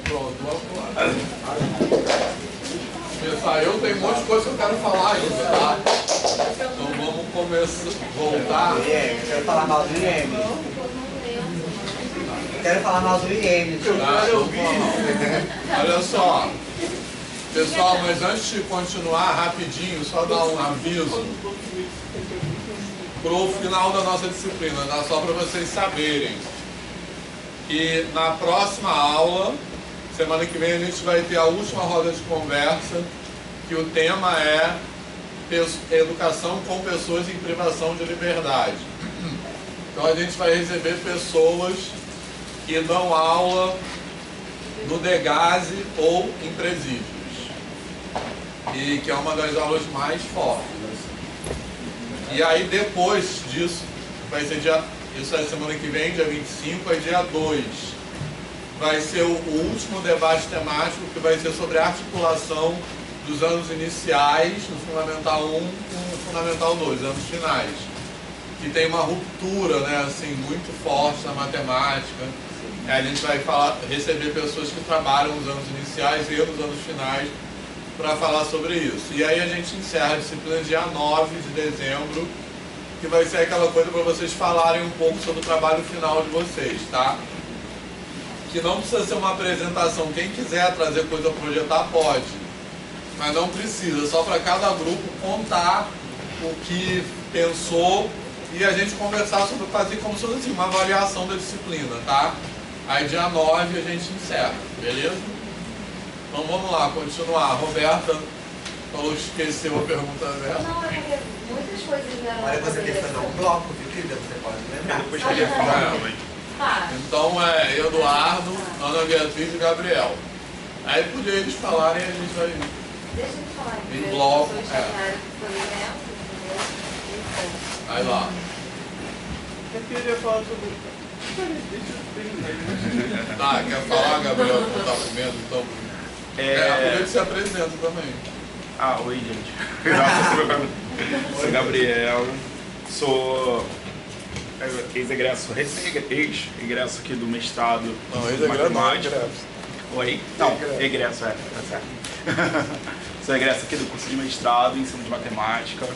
Pronto, vamos lá. Pessoal, eu tenho um monte de coisa que eu quero falar ainda, tá? Então vamos começar, voltar. Eu quero falar mal do IEM. Quero falar mal do IEM. Olha só. Pessoal, mas antes de continuar rapidinho, só dar um aviso pro final da nossa disciplina, tá? Só para vocês saberem. E na próxima aula, semana que vem, a gente vai ter a última roda de conversa, que o tema é educação com pessoas em privação de liberdade. Então a gente vai receber pessoas que dão aula no DEGASE ou em presídios. E que é uma das aulas mais fortes. E aí depois disso, vai ser isso é semana que vem, dia 25, aí dia 2. Vai ser o último debate temático, que vai ser sobre a articulação dos anos iniciais no Fundamental 1 com o Fundamental 2, anos finais. Que tem uma ruptura, né, assim, muito forte na matemática. Aí a gente vai receber pessoas que trabalham nos anos iniciais e nos anos finais para falar sobre isso. E aí a gente encerra a disciplina dia 9 de dezembro, que vai ser aquela coisa para vocês falarem um pouco sobre o trabalho final de vocês, tá? Que não precisa ser uma apresentação. Quem quiser trazer coisa para projetar, pode. Mas não precisa. Só para cada grupo contar o que pensou e a gente conversar sobre, fazer como se fosse assim, uma avaliação da disciplina, tá? Aí dia 9 a gente encerra, beleza? Então vamos lá, continuar. Roberta falou que esqueceu a pergunta dela. Não, é porque muitas coisas vieram. Olha, você tem que fazer um bloco, viu, querida? Você pode lembrar. Depois que ele ia falar também. Tá. Então é Eduardo, Ana Beatriz e Gabriel. Aí podia eles falarem e a gente vai... Deixa eu falar. Em bloco, Aí lá. Eu queria falar sobre... Tá, quer falar, Gabriel, que não tá comendo, então... Aproveita que se apresenta também. Oi, gente. Sou Gabriel, sou ex-egresso, ex-egresso aqui do mestrado Não, matemática. Oi? Não, egresso, tá certo. Sou egresso aqui do curso de mestrado em ensino de matemática.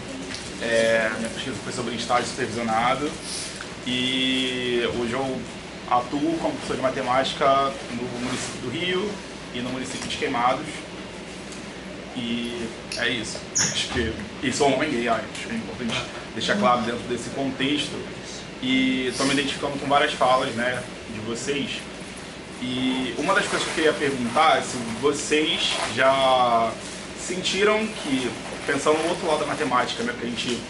Minha pesquisa foi sobre estágio supervisionado. E hoje eu atuo como professor de matemática no município do Rio e no município de Queimados. E é isso. Acho que... E sou homem gay, acho que é importante deixar claro dentro desse contexto. E estou me identificando com várias falas, né, de vocês. E uma das coisas que eu queria perguntar é se vocês já sentiram que, pensando no outro lado da matemática, né, que a gente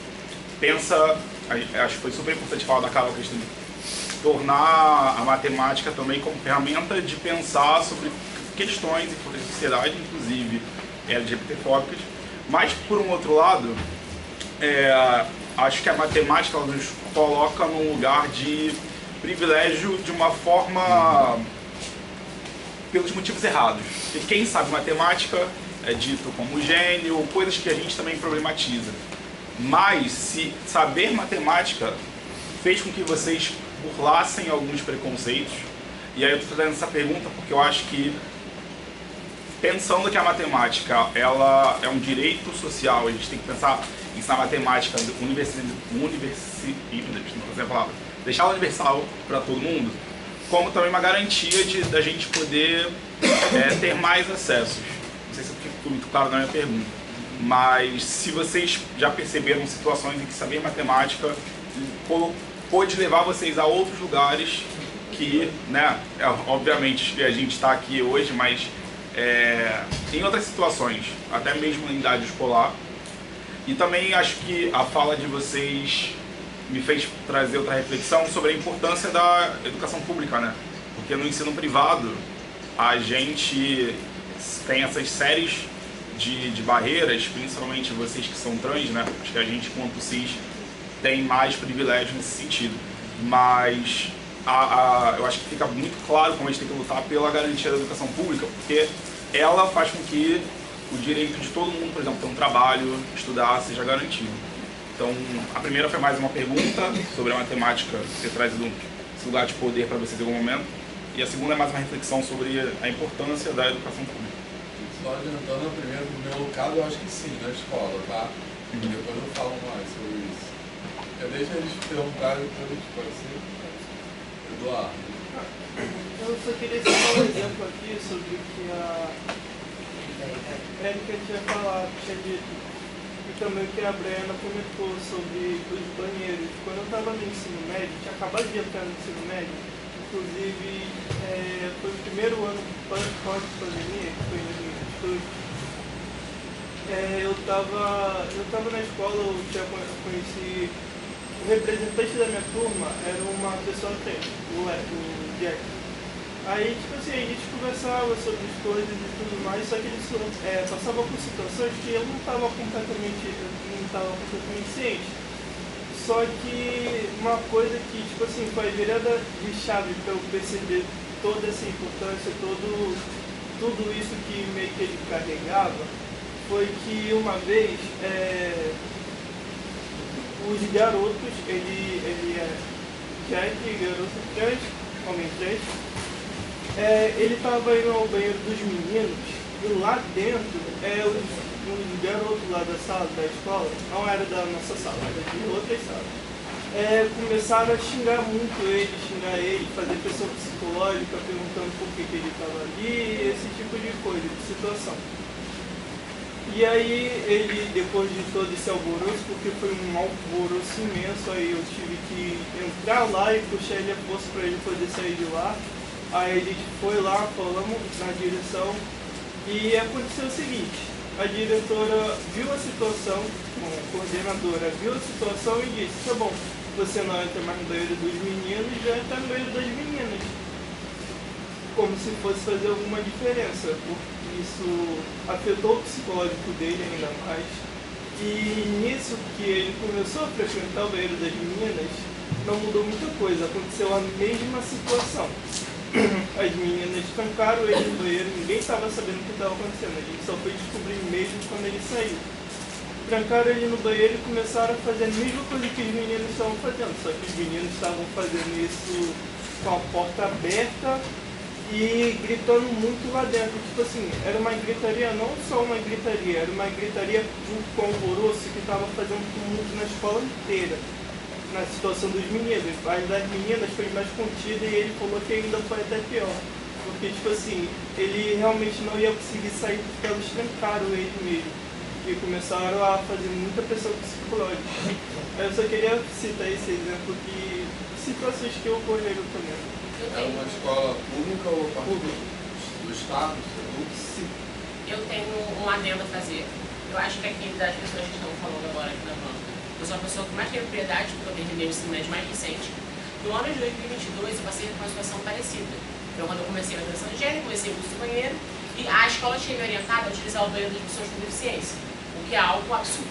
pensa, acho que foi super importante falar da Carla Cristina, tornar a matemática também como ferramenta de pensar sobre questões da sociedade, inclusive LGBTfóbicas, mas por um outro lado, acho que a matemática ela nos coloca num lugar de privilégio de uma forma pelos motivos errados. E quem sabe matemática é dito como gênio, coisas que a gente também problematiza. Mas se saber matemática fez com que vocês burlassem alguns preconceitos, e aí eu estou trazendo essa pergunta porque eu acho que, pensando que a matemática ela é um direito social, a gente tem que pensar em ensinar matemática, deixar ela universal para todo mundo, como também uma garantia da gente poder ter mais acessos. Não sei se eu fico muito claro na minha pergunta, mas se vocês já perceberam situações em que saber matemática pode levar vocês a outros lugares que, né, obviamente a gente está aqui hoje, mas em outras situações, até mesmo em idade escolar. E também acho que a fala de vocês me fez trazer outra reflexão sobre a importância da educação pública, né? Porque no ensino privado a gente tem essas séries de barreiras, principalmente vocês que são trans, né? Acho que a gente, quanto cis, tem mais privilégio nesse sentido. Mas eu acho que fica muito claro como a gente tem que lutar pela garantia da educação pública, porque ela faz com que o direito de todo mundo, por exemplo, ter um trabalho, estudar, seja garantido. Então, a primeira foi mais uma pergunta sobre a matemática ter trazido esse lugar de poder para vocês em algum momento. E a segunda é mais uma reflexão sobre a importância da educação pública. Só adiantando, primeiro, no meu caso, eu acho que sim, na escola, tá? Depois eu falo mais sobre isso. Deixa eles perguntarem depois, pode ser? Eduardo. Eu só queria citar um exemplo aqui sobre o que a Érica tinha falado, tinha dito, e também o que a Brena comentou sobre os banheiros. Quando eu estava no ensino médio, tinha acabado de entrar no ensino médio, inclusive foi o primeiro ano pós-pandemia, que foi em 2022. Eu tava na escola, eu conheci o representante da minha turma, era uma pessoa trans, o Jack. Aí, tipo assim, a gente conversava sobre as coisas e tudo mais, só que ele passava por situações que eu não estava completamente ciente. Só que uma coisa que, tipo assim, foi a virada de chave para eu perceber toda essa importância, tudo isso que meio que ele carregava, foi que uma vez os garotos, ele é Jack, garoto trans, homem trans, ele estava indo ao banheiro dos meninos e lá dentro, os garotos lá da sala, da escola, não era da nossa sala, era de outras salas, começaram a xingar ele, fazer pressão psicológica, perguntando por que ele estava ali, esse tipo de coisa, de situação. E aí ele, depois de todo esse alvoroço, porque foi um alvoroço imenso, aí eu tive que entrar lá e puxar ele a força para ele poder sair de lá. Aí ele foi lá, falamos na direção, e aconteceu o seguinte, a diretora viu a situação, a coordenadora viu a situação e disse, tá bom, você não entra mais no banheiro dos meninos, já entra no banheiro das meninas. Como se fosse fazer alguma diferença, porque isso afetou o psicológico dele ainda mais. E nisso que ele começou a frequentar o banheiro das meninas, não mudou muita coisa, aconteceu a mesma situação. As meninas trancaram ele no banheiro, ninguém estava sabendo o que estava acontecendo, a gente só foi descobrir mesmo quando ele saiu. Trancaram ele no banheiro e começaram a fazer a mesma coisa que os meninos estavam fazendo, só que os meninos estavam fazendo isso com a porta aberta e gritando muito lá dentro. Tipo assim, era uma gritaria, não só uma gritaria, era uma gritaria com alvoroço que estava fazendo tumulto na escola inteira. Na situação dos meninos, a das meninas foi mais contida e ele falou que ainda foi até pior. Porque, tipo assim, ele realmente não ia conseguir sair porque elas trancaram ele mesmo. E começaram a fazer muita pressão psicológica. Aí eu só queria citar esse exemplo de situações que ocorreram também. É uma escola pública ou particular? Do Estado? Sim. Eu tenho um adendo a fazer. Eu acho que aqui das pessoas que estão falando agora aqui na banca, eu sou a pessoa com mais propriedade, porque eu terminei o ensino médio mais recente. No ano de 2022, eu passei por uma situação parecida. Então, quando eu comecei a educação de gênero, comecei o curso do banheiro, e a escola tinha me orientado a utilizar o banheiro das pessoas com deficiência, o que é algo absurdo.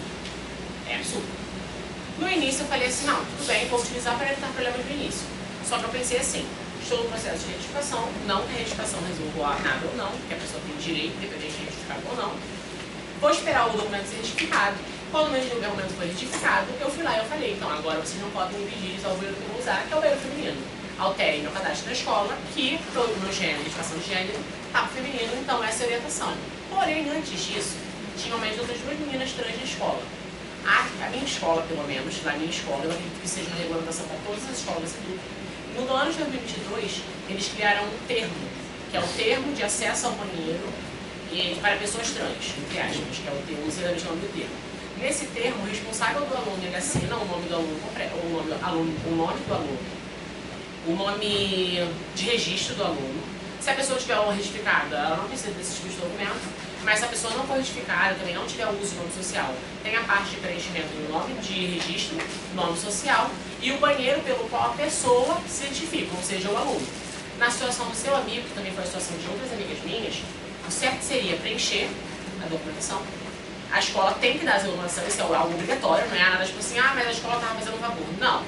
É absurdo. No início, eu falei assim, não, tudo bem, vou utilizar para evitar problemas no início. Só que eu pensei assim, estou no processo de retificação, não que a retificação resolva nada ou não, que a pessoa tem direito, independente de retificado ou não. Vou esperar o documento ser retificado. Quando o meu documento foi retificado, eu fui lá e eu falei, então agora vocês não podem me pedir ao banheiro que eu vou usar, que é o banheiro feminino. Alterem meu cadastro da escola, que todo o meu gênero, identificação de gênero, estava feminino, então essa é a orientação. Porém, antes disso, tinham mais outras duas meninas trans na escola. A minha escola, pelo menos, na minha escola, eu acredito que seja uma regulamentação para todas as escolas adultas. No ano de 2022, eles criaram um termo, que é o termo de acesso ao banheiro para pessoas trans, entre aspas, que é o termo, não sei o nome do termo. Nesse termo, o responsável do aluno, ele assina o nome do aluno, o nome de registro do aluno. Se a pessoa tiver uma retificada, ela não precisa desse tipo de documento, mas se a pessoa não for retificada, também não tiver uso de nome social, tem a parte de preenchimento do nome de registro, nome social, e o banheiro pelo qual a pessoa se identifica, ou seja, o aluno. Na situação do seu amigo, que também foi a situação de outras amigas minhas, o certo seria preencher a documentação. A escola tem que dar essa regulamentação, isso é algo obrigatório, não é nada tipo assim, mas a escola estava fazendo um favor. Não,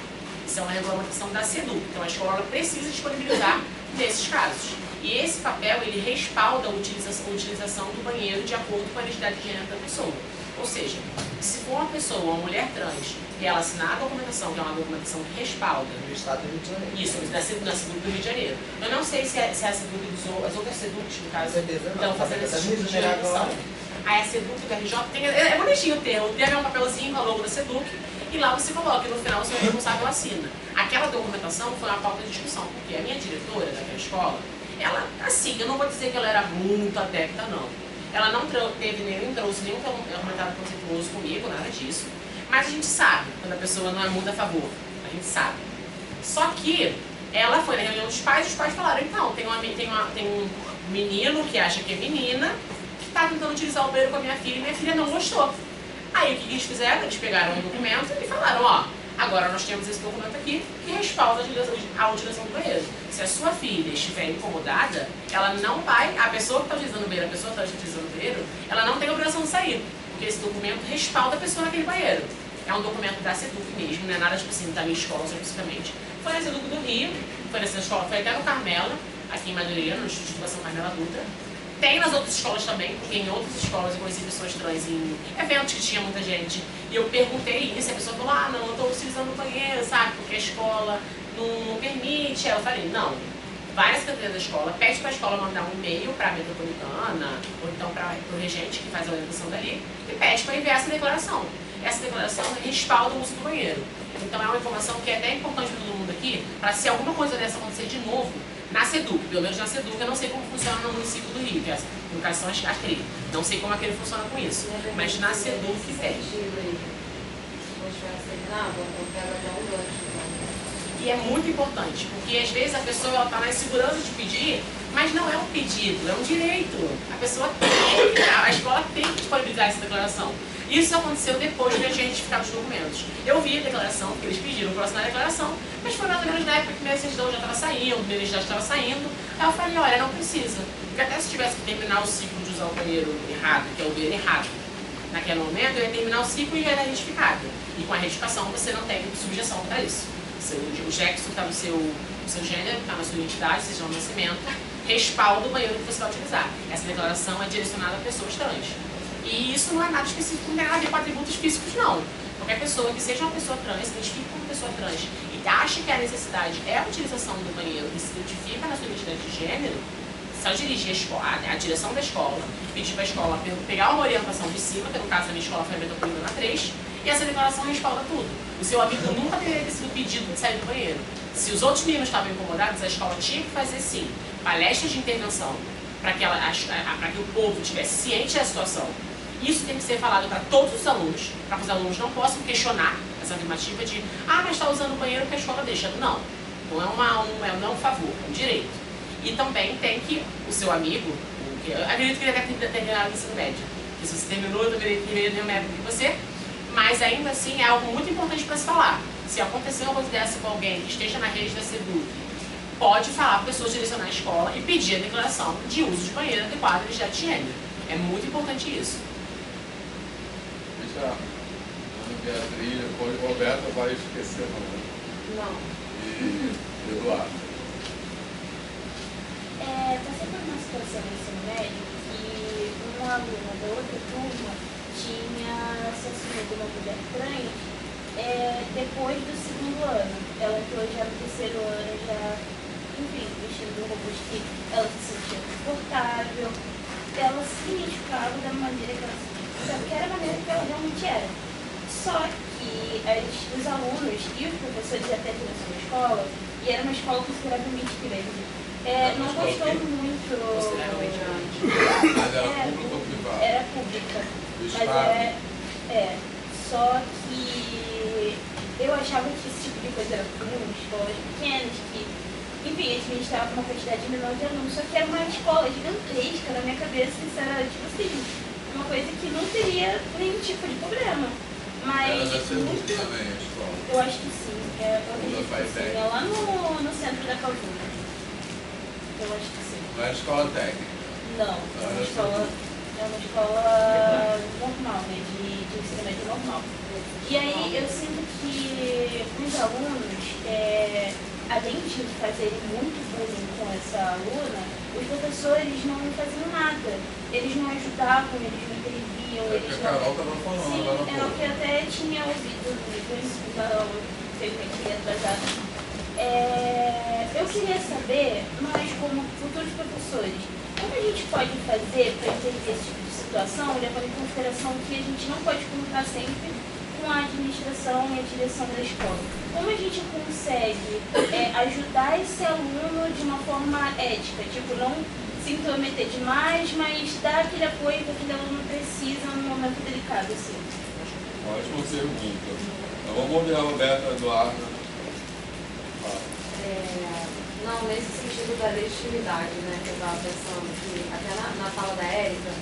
isso é uma regulamentação da SEDU, então a escola precisa disponibilizar nesses casos. E esse papel, ele respalda a utilização do banheiro de acordo com a identidade de gênero da pessoa. Ou seja, se for uma pessoa, uma mulher trans, e ela assinar a documentação, que é uma documentação que respalda, No estado do Rio de Janeiro. isso, na SEDUC do Rio de Janeiro. Eu não sei se a SEDUC as outras SEDUCs, no caso, Com certeza não. estão fazendo esse tipo de Agora. orientação. Aí a SEDUC do RJ tem, é bonitinho o termo é um papelzinho com a logo da SEDUC, e lá você coloca, e no final o seu responsável assina. Aquela documentação foi uma pauta de discussão, porque a minha diretora daquela escola, ela, assim, eu não vou dizer que ela era muito adepta, não. Ela não trouxe nenhum comentário conceituoso comigo, nada disso. Mas a gente sabe, quando a pessoa não é muito a favor, a gente sabe. Só que ela foi na reunião dos pais e os pais falaram, então, tem um menino que acha que é menina, que está tentando utilizar o banheiro com a minha filha não gostou. Aí o que eles fizeram? Eles pegaram um documento e falaram, ó, agora nós temos esse documento aqui que respalda a utilização do banheiro. Se a sua filha estiver incomodada, ela não vai, a pessoa que está utilizando o banheiro, a pessoa que está utilizando o banheiro, ela não tem a obrigação de sair, porque esse documento respalda a pessoa naquele banheiro. É um documento da SEDUC mesmo, não é nada tipo assim, da minha escola especificamente. Foi na SEDUC do Rio, foi nessa escola, foi até no Carmela, aqui em Madureira, no Instituto de Educação Carmela Dutra. Tem nas outras escolas também, porque em outras escolas eu conheci pessoas trans em eventos que tinha muita gente. E eu perguntei isso, e a pessoa falou, ah, não, eu estou utilizando o banheiro, sabe, porque a escola não permite. Aí eu falei, não, vai na secretaria da escola, pede para a escola mandar um e-mail para a metropolitana, ou então para o regente que faz a orientação dali, e pede para enviar essa declaração. Essa declaração respalda o uso do banheiro. Então é uma informação que é até importante para todo mundo aqui, para se alguma coisa dessa acontecer de novo, na SEDUC, pelo menos na SEDUC, eu não sei como funciona no município do Rio, que é, no caso são as CRI. Não sei como é que ele funciona com isso, mas na SEDUC tem. E é muito importante, porque às vezes a pessoa está na segurança de pedir, mas não é um pedido, é um direito. A pessoa tem, a escola tem que disponibilizar essa declaração. Isso aconteceu depois de a gente retificar os documentos. Eu vi a declaração, porque eles pediram para assinar a declaração, mas foi mais ou menos na época que minha certidão já estava saindo, minha identidade estava saindo. Aí eu falei, olha, não precisa. Porque até se tivesse que terminar o ciclo de usar o banheiro errado, que é o banheiro errado, naquele momento eu ia terminar o ciclo e ia dar retificado. E com a retificação você não tem subjeção para isso. O Jackson está no seu gênero, está na sua identidade, seja no nascimento, respalda o banheiro que você vai utilizar. Essa declaração é direcionada a pessoas trans. E isso não é nada específico, não tem nada a ver com atributos físicos, não. Qualquer pessoa que seja uma pessoa trans, se identifique como pessoa trans e acha que a necessidade é a utilização do banheiro e se identifica na sua identidade de gênero, só dirigir a direção da escola, pedir para a escola pegar uma orientação de cima, que no caso da minha escola foi a Metropolitana 3, e essa declaração respalda tudo. O seu amigo nunca teria sido pedido de sair do banheiro. Se os outros meninos estavam incomodados, a escola tinha que fazer, sim, palestras de intervenção para que o povo estivesse ciente da situação. Isso tem que ser falado para todos os alunos, para que os alunos não possam questionar essa afirmativa de mas está usando o banheiro porque a escola deixa. Não, não é um favor, é um direito. E também tem que o seu amigo, eu acredito que ele deve ter terminado o ensino médio, porque se você terminou, eu deveria ter a mesma época que você, mas ainda assim é algo muito importante para se falar. Se acontecer uma coisa dessa com alguém que esteja na rede da SEDUC, pode falar para pessoas direcionar a escola e pedir a declaração de uso de banheiro adequado e de higiene. É muito importante isso. Ana Beatriz, depois Roberta vai esquecer, Não. E Eduardo. Passei por uma situação no ensino médio que uma aluna da outra turma tinha se assumido uma mulher trans depois do segundo ano. Ela entrou já no terceiro ano, já, enfim, vestindo roupas que ela se sentia confortável. Ela se identificava da maneira que ela se identificava, que era a maneira que ela realmente era. Só que os alunos e os professores até aqui na sua escola, e era uma escola consideravelmente grande, não gostou muito. Consideravelmente grande. Mas era pública ou privada? Era pública. Do Mas Estado? só que eu achava que esse tipo de coisa era comum em escolas pequenas, que, enfim, administrava uma quantidade menor de alunos, só que era uma escola gigantesca, na minha cabeça isso era, tipo assim, uma coisa que não teria nenhum tipo de problema. Mas Era da SEDUC também, a escola. eu acho que sim, eu acredito que sim, é lá no centro da Calvuna. Eu acho que sim. Não era escola técnica. Não, é uma escola normal, né, de ensino médio normal. E aí eu sinto que os alunos, além de fazerem muito bullying com essa aluna, os professores não faziam nada. Eles não ajudavam, eles não interviam, É eles que a não... Carol estava falando Sim, agora há é o pouco. que até tinha ouvido no escutão, infelizmente atrasado. Eu queria saber, nós como futuros professores, como a gente pode fazer para entender esse tipo de situação, levando em consideração que a gente não pode contar sempre com a administração e a direção da escola. Como a gente consegue ajudar esse aluno de uma forma ética, tipo, não se intrometer demais, mas dar aquele apoio que aquele aluno precisa num momento delicado, assim? Ótima pergunta. Então, vamos ouvir a Roberta Eduardo. Não, nesse sentido da legitimidade, né, que eu estava pensando, que até na fala da Érica,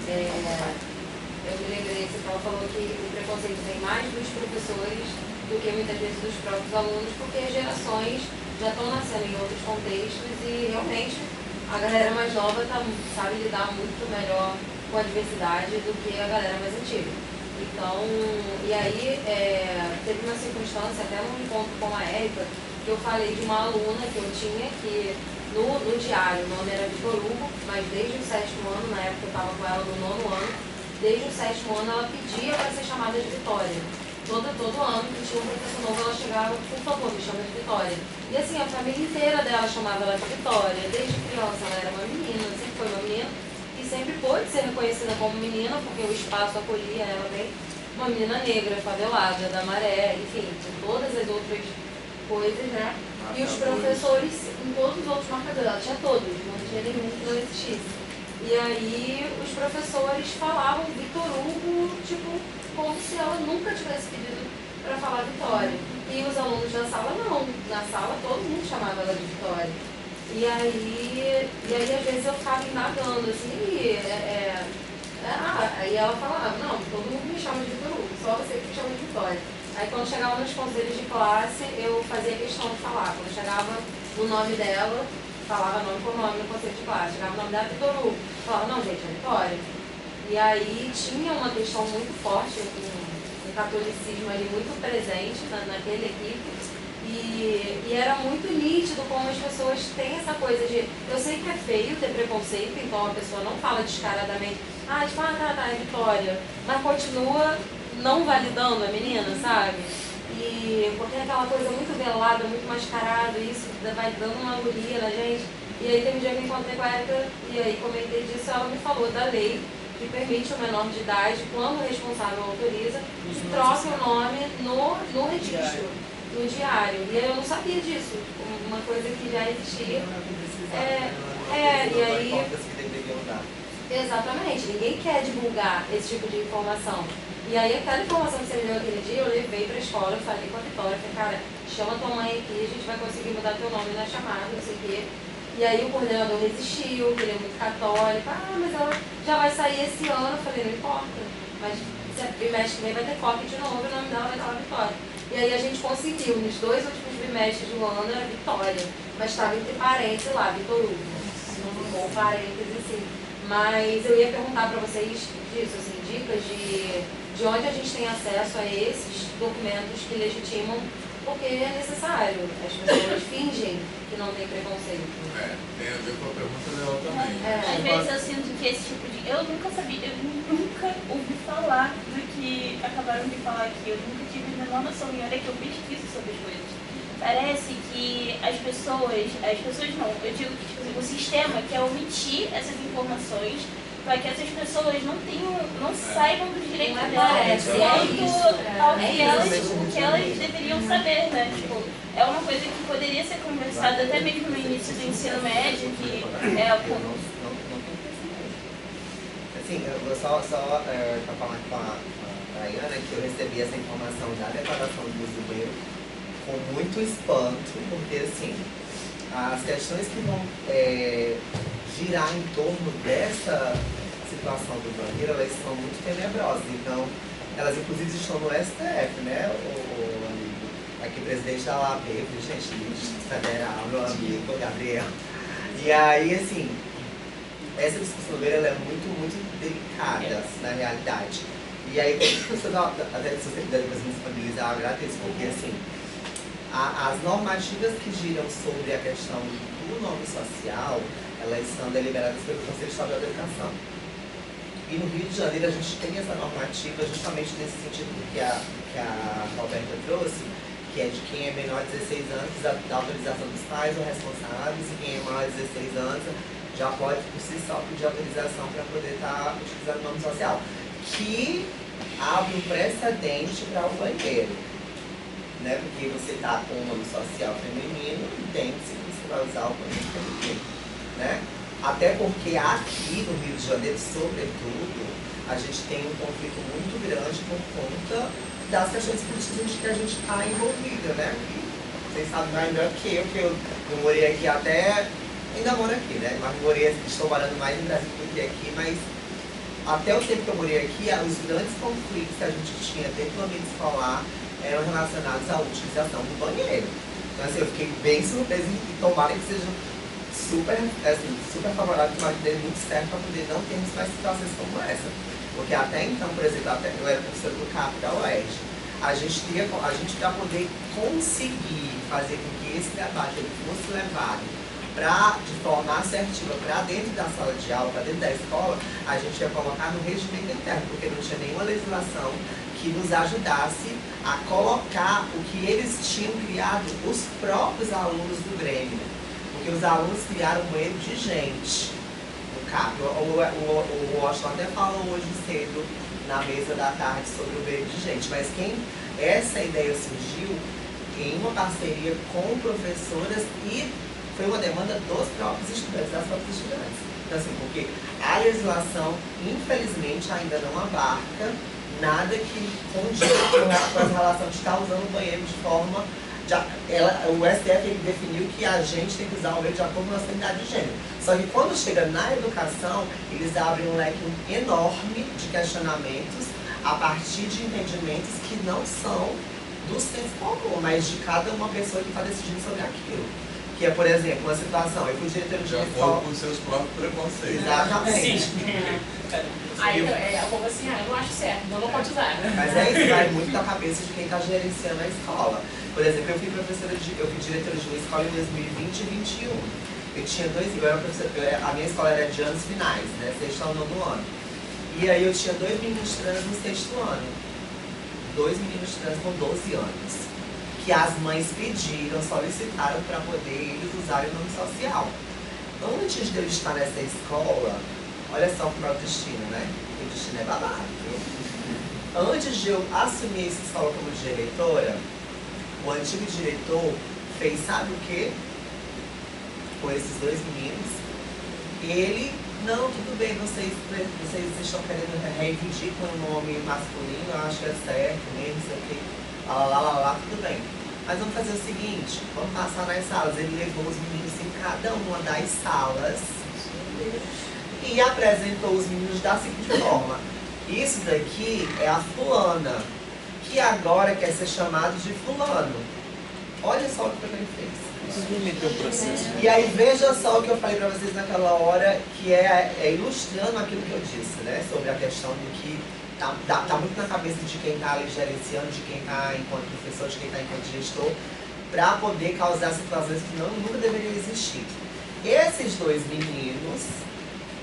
eu me lembrei que ela falou que o preconceito vem mais dos professores do que muitas vezes dos próprios alunos, porque as gerações já estão nascendo em outros contextos e realmente a galera mais nova sabe lidar muito melhor com a diversidade do que a galera mais antiga. Então, e aí teve uma circunstância, até num encontro com a Érica, que eu falei de uma aluna que eu tinha, que no diário, o nome era Vitor Hugo, mas desde o 7º ano, na época eu estava com ela no 9º ano, desde o 7º ano ela pedia para ser chamada de Vitória. Todo ano que tinha um professor novo, ela chegava, por favor, me chama de Vitória. E assim, a família inteira dela chamava ela de Vitória. Desde criança ela era uma menina, sempre foi uma menina, e sempre pôde ser reconhecida como menina, porque o espaço acolhia ela bem. Uma menina negra, favelada, da Maré, enfim, de todas as outras coisas, né? E os professores, em todos os outros marcadores, ela tinha todos, não tinha nenhum que não existisse. E aí os professores falavam Vitor Hugo, tipo, como se ela nunca tivesse pedido para falar Vitória. E os alunos da sala não. Na sala todo mundo chamava ela de Vitória. E aí às vezes eu ficava indagando, assim, aí ela falava, não, todo mundo me chama de Vitor Hugo, só você que me chama de Vitória. Aí quando chegava nos conselhos de classe, eu fazia questão de falar. Quando chegava o nome dela, falava nome por nome no conselho de classe. Chegava o nome dela, Vitor Hugo. Falava, não, gente, é Vitória. E aí tinha uma questão muito forte, um catolicismo ali muito presente naquela equipe. E era muito nítido como as pessoas têm essa coisa de... Eu sei que é feio ter preconceito, então a pessoa não fala descaradamente, tipo, tá, é Vitória. Mas continua não validando a menina, sabe? E porque é aquela coisa muito velada, muito mascarada, isso vai dando uma agonia na gente. E aí teve um dia que eu encontrei com a Érica e aí comentei disso, ela me falou da lei que permite o menor de idade, quando o responsável autoriza, que troque o nome no registro, no diário. E aí eu não sabia disso, uma coisa que já existia. E aí... Exatamente, ninguém quer divulgar esse tipo de informação. E aí aquela informação que você me deu aquele dia, eu levei pra escola, eu falei com a Vitória, falei, cara, chama tua mãe aqui, a gente vai conseguir mudar teu nome na chamada, não sei o quê. E aí o coordenador resistiu, que ele é muito católico, mas ela já vai sair esse ano, eu falei, não importa. Mas bimestre que vem vai ter cópia de novo, o nome dela vai estar lá Vitória. E aí a gente conseguiu, nos 2 últimos bimestres do ano era Vitória, mas estava entre parênteses lá, Vitor Hugo. Não ficou parênteses assim. Mas eu ia perguntar para vocês disso, assim, dicas de onde a gente tem acesso a esses documentos que legitimam, porque é necessário. As pessoas fingem que não tem preconceito. Tem a ver com a pergunta dela também. Às vezes eu sinto que esse tipo de... Eu nunca ouvi falar do que acabaram de falar aqui. Eu nunca tive a menor noção, e olha que eu pesquiso sobre as coisas. Parece que as pessoas não, eu digo que tipo, o sistema quer omitir essas informações para que essas pessoas não saibam dos direitos delas o que elas deveriam saber, né? Tipo, é uma coisa que poderia ser conversada até mesmo no início do ensino médio, que é o... Assim, eu vou só falar com a Diana que eu recebi essa informação da declaração do Zubeiro com muito espanto, porque assim, as questões que vão girar em torno dessa situação do banheiro, elas são muito tenebrosas. Então, elas inclusive estão no STF, né? O amigo, aqui presidente da OAB, presidente federal, meu amigo Gabriel. E aí, assim, essa discussão dele ela é muito, muito delicada na realidade. E aí, se você puder depois me disponibilizar, eu agradeço, porque assim, as normativas que giram sobre a questão do nome social, elas são deliberadas pelo Conselho Estadual de Educação. E no Rio de Janeiro a gente tem essa normativa justamente nesse sentido que a Roberta trouxe, que é de quem é menor de 16 anos, da autorização dos pais ou responsáveis, e quem é maior de 16 anos já pode por si só pedir autorização para poder estar utilizando o nome social, que abre um precedente para o banheiro, né? Porque você está com o nome social feminino, entende-se que você vai usar o banheiro feminino, né? Até porque aqui no Rio de Janeiro, sobretudo, a gente tem um conflito muito grande por conta das questões políticas que a gente está envolvida, né? E vocês sabem mais melhor que eu morei aqui até... Ainda moro aqui, né? Mas morei, estou morando mais em Brasília do que aqui, mas até o tempo que eu morei aqui, os grandes conflitos que a gente tinha dentro do ambiente escolar eram relacionados à utilização do banheiro. Então, assim, eu fiquei bem surpresa e tomara que seja super favorável, que dê muito certo para poder não termos mais situações como essa. Porque até então, por exemplo, até eu era professora do CAP da UERJ, a gente para poder conseguir fazer com que esse debate ele fosse levado de forma assertiva para dentro da sala de aula, para dentro da escola, a gente ia colocar no regimento interno, porque não tinha nenhuma legislação que nos ajudasse a colocar o que eles tinham criado, os próprios alunos do Grêmio. Porque os alunos criaram um erro de gente no CAP. O Washington até falou hoje cedo na mesa da tarde sobre o erro de gente, mas essa ideia surgiu em uma parceria com professoras e foi uma demanda dos próprios estudantes, das próprias estudantes. Então, assim, porque a legislação, infelizmente, ainda não abarca nada que condiz com a relação de estar usando o banheiro de forma... o STF ele definiu que a gente tem que usar o banheiro de acordo com a nossa identidade de gênero. Só que quando chega na educação, eles abrem um leque enorme de questionamentos a partir de entendimentos que não são do senso comum, mas de cada uma pessoa que está decidindo sobre aquilo. Que é, por exemplo, uma situação, eu fui diretora de uma escola... com os seus próprios preconceitos. Exatamente. Sim. Aí eu vou assim, eu não acho certo, não pode usar. Mas é isso, vai muito da cabeça de quem está gerenciando a escola. Por exemplo, eu fui diretora de uma escola em 2020 e 2021. Eu tinha a minha escola era de anos finais, né? Sexto ao nono ano. E aí eu tinha 2 meninos trans no sexto ano. 2 meninos trans com 12 anos. Que as mães solicitaram para poder eles usarem o nome social. Antes de eu estar nessa escola, olha só como é o destino, né? O destino é babado, viu? Antes de eu assumir essa escola como diretora, o antigo diretor fez sabe o quê? Com esses 2 meninos. Ele, não, tudo bem, vocês estão querendo reivindicar com o nome masculino, eu acho que é certo mesmo, não sei o quê. Lá, tudo bem. Mas vamos fazer o seguinte, vamos passar nas salas. Ele levou os meninos em cada uma das salas e apresentou os meninos da seguinte forma. Isso daqui é a fulana, que agora quer ser chamado de fulano. Olha só o que ele fez. E aí veja só o que eu falei para vocês naquela hora, que é ilustrando aquilo que eu disse, né? Sobre a questão do que tá muito na cabeça de quem está ali gerenciando, de quem está enquanto professor, de quem está enquanto gestor, para poder causar situações que nunca deveriam existir. Esses 2 meninos,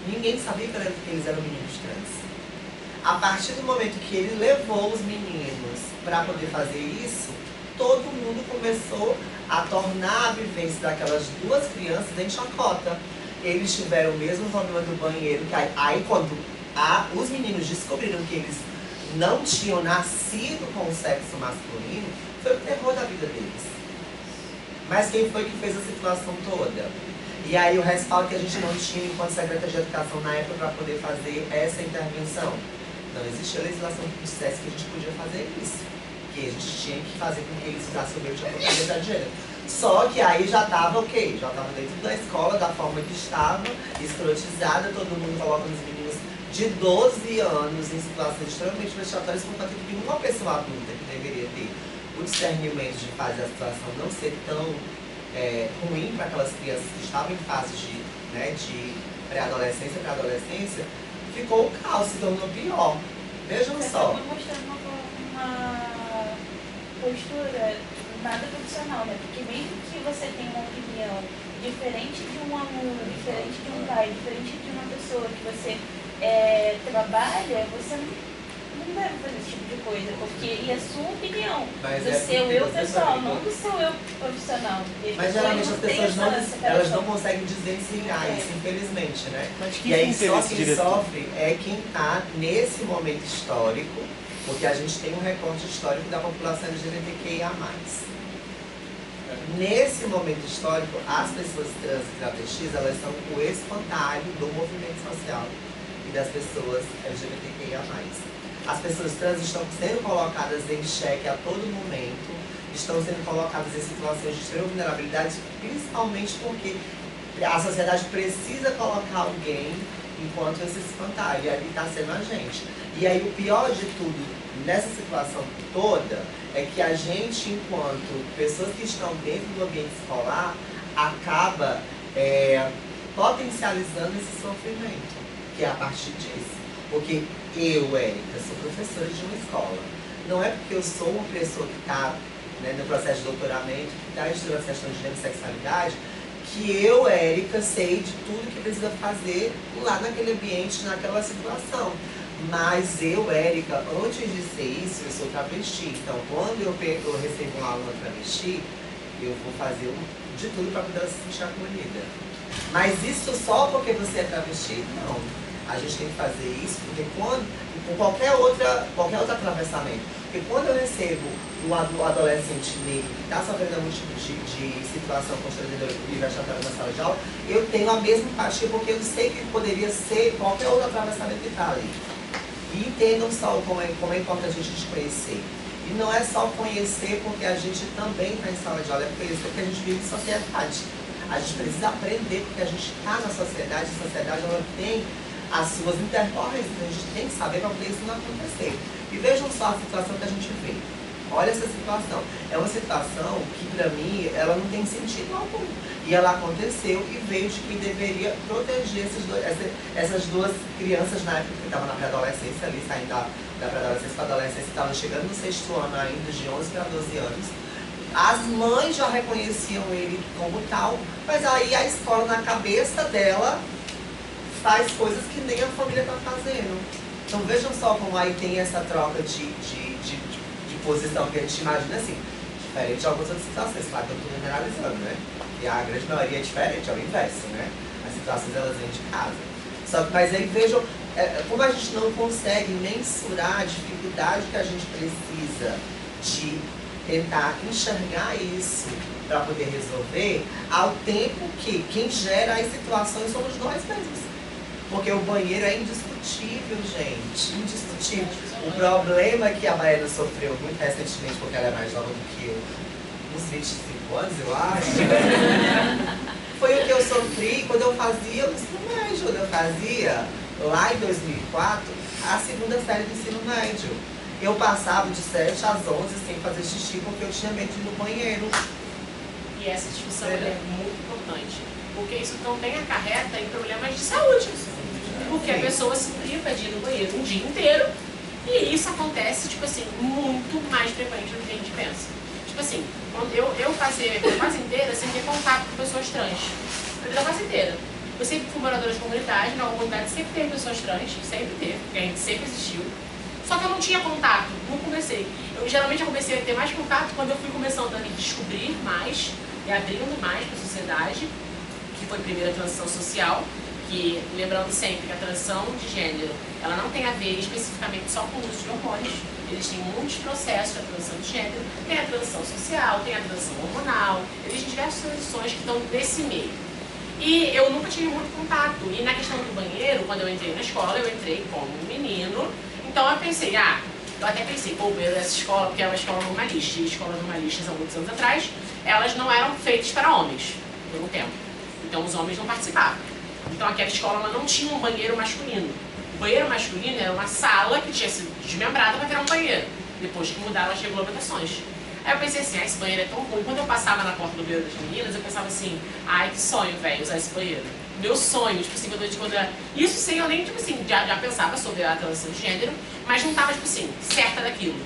ninguém sabia que eles eram meninos trans. A partir do momento que ele levou os meninos para poder fazer isso, todo mundo começou a tornar a vivência daquelas 2 crianças em chacota. Eles tiveram o mesmo problema do banheiro, que aí quando os meninos descobriram que eles não tinham nascido com o sexo masculino, foi o terror da vida deles. Mas quem foi que fez a situação toda? E aí o respaldo que a gente não tinha enquanto secretária de educação na época para poder fazer essa intervenção. Não existia legislação que dissesse que a gente podia fazer isso. Que a gente tinha que fazer com que eles usassem o meio de apropriação de gênero. Só que aí já estava ok, já estava dentro da escola, da forma que estava, escrotizada, todo mundo colocando os meninos de 12 anos em situações extremamente vexatórias, portanto que uma pessoa adulta que deveria ter o discernimento de fazer a situação não ser tão ruim para aquelas crianças que estavam em fase de pré-adolescência para adolescência, ficou o caos, se tornou pior. Vejam só. Mostrando uma postura nada profissional, né? Porque mesmo que você tenha uma opinião diferente de um aluno, diferente de um pai, diferente de uma pessoa que você trabalha, você não deve fazer esse tipo de coisa, porque e a sua opinião, Mas do é seu porque eu você pessoal, sabe, não do seu eu profissional. E Mas geralmente as pessoas não, essa elas separação. não conseguem desvencilhar isso, infelizmente, né? Mas E aí quem só esse quem diretor? sofre é quem está nesse momento histórico, porque a gente tem um recorte histórico da população LGBTQIA+. Nesse momento histórico, as pessoas trans e travestis, elas são o espantalho do movimento social e das pessoas LGBTQIA+. As pessoas trans estão sendo colocadas em xeque a todo momento, estão sendo colocadas em situações de extrema vulnerabilidade, principalmente porque a sociedade precisa colocar alguém enquanto esse espantalho, e ali está sendo a gente. E aí o pior de tudo, nessa situação toda, é que a gente, enquanto pessoas que estão dentro do ambiente escolar, acaba potencializando esse sofrimento, que é a partir disso. Porque eu, Érica, sou professora de uma escola. Não é porque eu sou uma pessoa que está no processo de doutoramento, que está estudando essa questão de gênero e sexualidade, que eu, Érica, sei de tudo que precisa fazer lá naquele ambiente, naquela situação. Mas eu, Érica, antes de ser isso, eu sou travesti. Então, quando eu recebo uma aluna travesti, eu vou fazer de tudo para poder ela se sentir acolhida. Mas isso só porque você é travesti? Não. A gente tem que fazer isso porque com qualquer outro atravessamento. Porque quando eu recebo um adolescente negro que está sofrendo algum tipo de situação constrangedora e vexatória na sala de aula, eu tenho a mesma empatia porque eu sei que poderia ser qualquer outro atravessamento que está ali. E entendam só como é importante a gente conhecer. E não é só conhecer porque a gente também está em sala de aula, é conhecer porque a gente vive em sociedade. A gente precisa aprender porque a gente está na sociedade, a sociedade ela tem as suas intercorrências, a gente tem que saber para poder isso não acontecer. E vejam só a situação que a gente vê. Olha essa situação. É uma situação que, para mim, ela não tem sentido algum. E ela aconteceu e veio de quem deveria proteger essas duas crianças na época que estavam na pré-adolescência, ali saindo da pré-adolescência para a adolescência, estavam chegando no 6º ano ainda, de 11 para 12 anos. As mães já reconheciam ele como tal, mas aí a escola, na cabeça dela, faz coisas que nem a família está fazendo. Então vejam só como aí tem essa troca de posição que a gente imagina assim, diferente de algumas outras situações, claro que eu estou generalizando, né? E a grande maioria é diferente, é o inverso, né? As situações elas vêm de casa. Mas aí vejam como a gente não consegue mensurar a dificuldade que a gente precisa de tentar enxergar isso para poder resolver, ao tempo que quem gera as situações somos nós mesmos. Porque o banheiro é indiscutível, gente. Indiscutível. O problema que a Baiana sofreu muito recentemente, porque ela é mais nova do que eu, uns 25 anos, eu acho, foi o que eu sofri quando eu fazia o ensino médio. Quando eu fazia, lá em 2004, a 2ª série do ensino médio. Eu passava de 7 às 11 sem fazer xixi porque eu tinha medo de ir no banheiro. E essa discussão é muito importante, porque isso também acarreta em problemas de saúde. Porque a pessoa se priva de ir no banheiro um dia inteiro, e isso acontece, tipo assim, muito mais frequente do que a gente pensa. Tipo assim, quando eu fazia a vida quase inteira sem ter contato com pessoas trans. A vida quase inteira. Eu sempre fui moradora de comunidade, na comunidade sempre teve pessoas trans, sempre teve, porque a gente sempre existiu. Só que eu não tinha contato, não comecei. Geralmente eu comecei a ter mais contato quando eu fui começando a me descobrir mais, e abrindo mais para a sociedade, que foi a primeira transição social. Que, lembrando sempre que a transição de gênero, ela não tem a ver especificamente só com o uso de hormônios. Existem muitos processos da transição de gênero, tem a transição social, tem a transição hormonal, existem diversas transições que estão nesse meio. E eu nunca tive muito contato. E na questão do banheiro, quando eu entrei na escola, eu entrei como menino. Então eu pensei, eu até pensei, pô, essa escola, porque é uma escola normalista, e escolas normalistas há muitos anos atrás, elas não eram feitas para homens, por um tempo. Então os homens não participavam. Então aquela escola ela não tinha um banheiro masculino. O banheiro masculino era uma sala que tinha sido desmembrada para virar um banheiro, depois que mudaram as regulamentações. Aí eu pensei assim, esse banheiro é tão ruim. Quando eu passava na porta do banheiro das meninas, eu pensava assim, ai que sonho, velho, usar esse banheiro. Meu sonho, tipo assim, quando eu... Isso sem eu nem, tipo assim, já pensava sobre a transição de gênero, mas não tava, tipo assim, certa daquilo.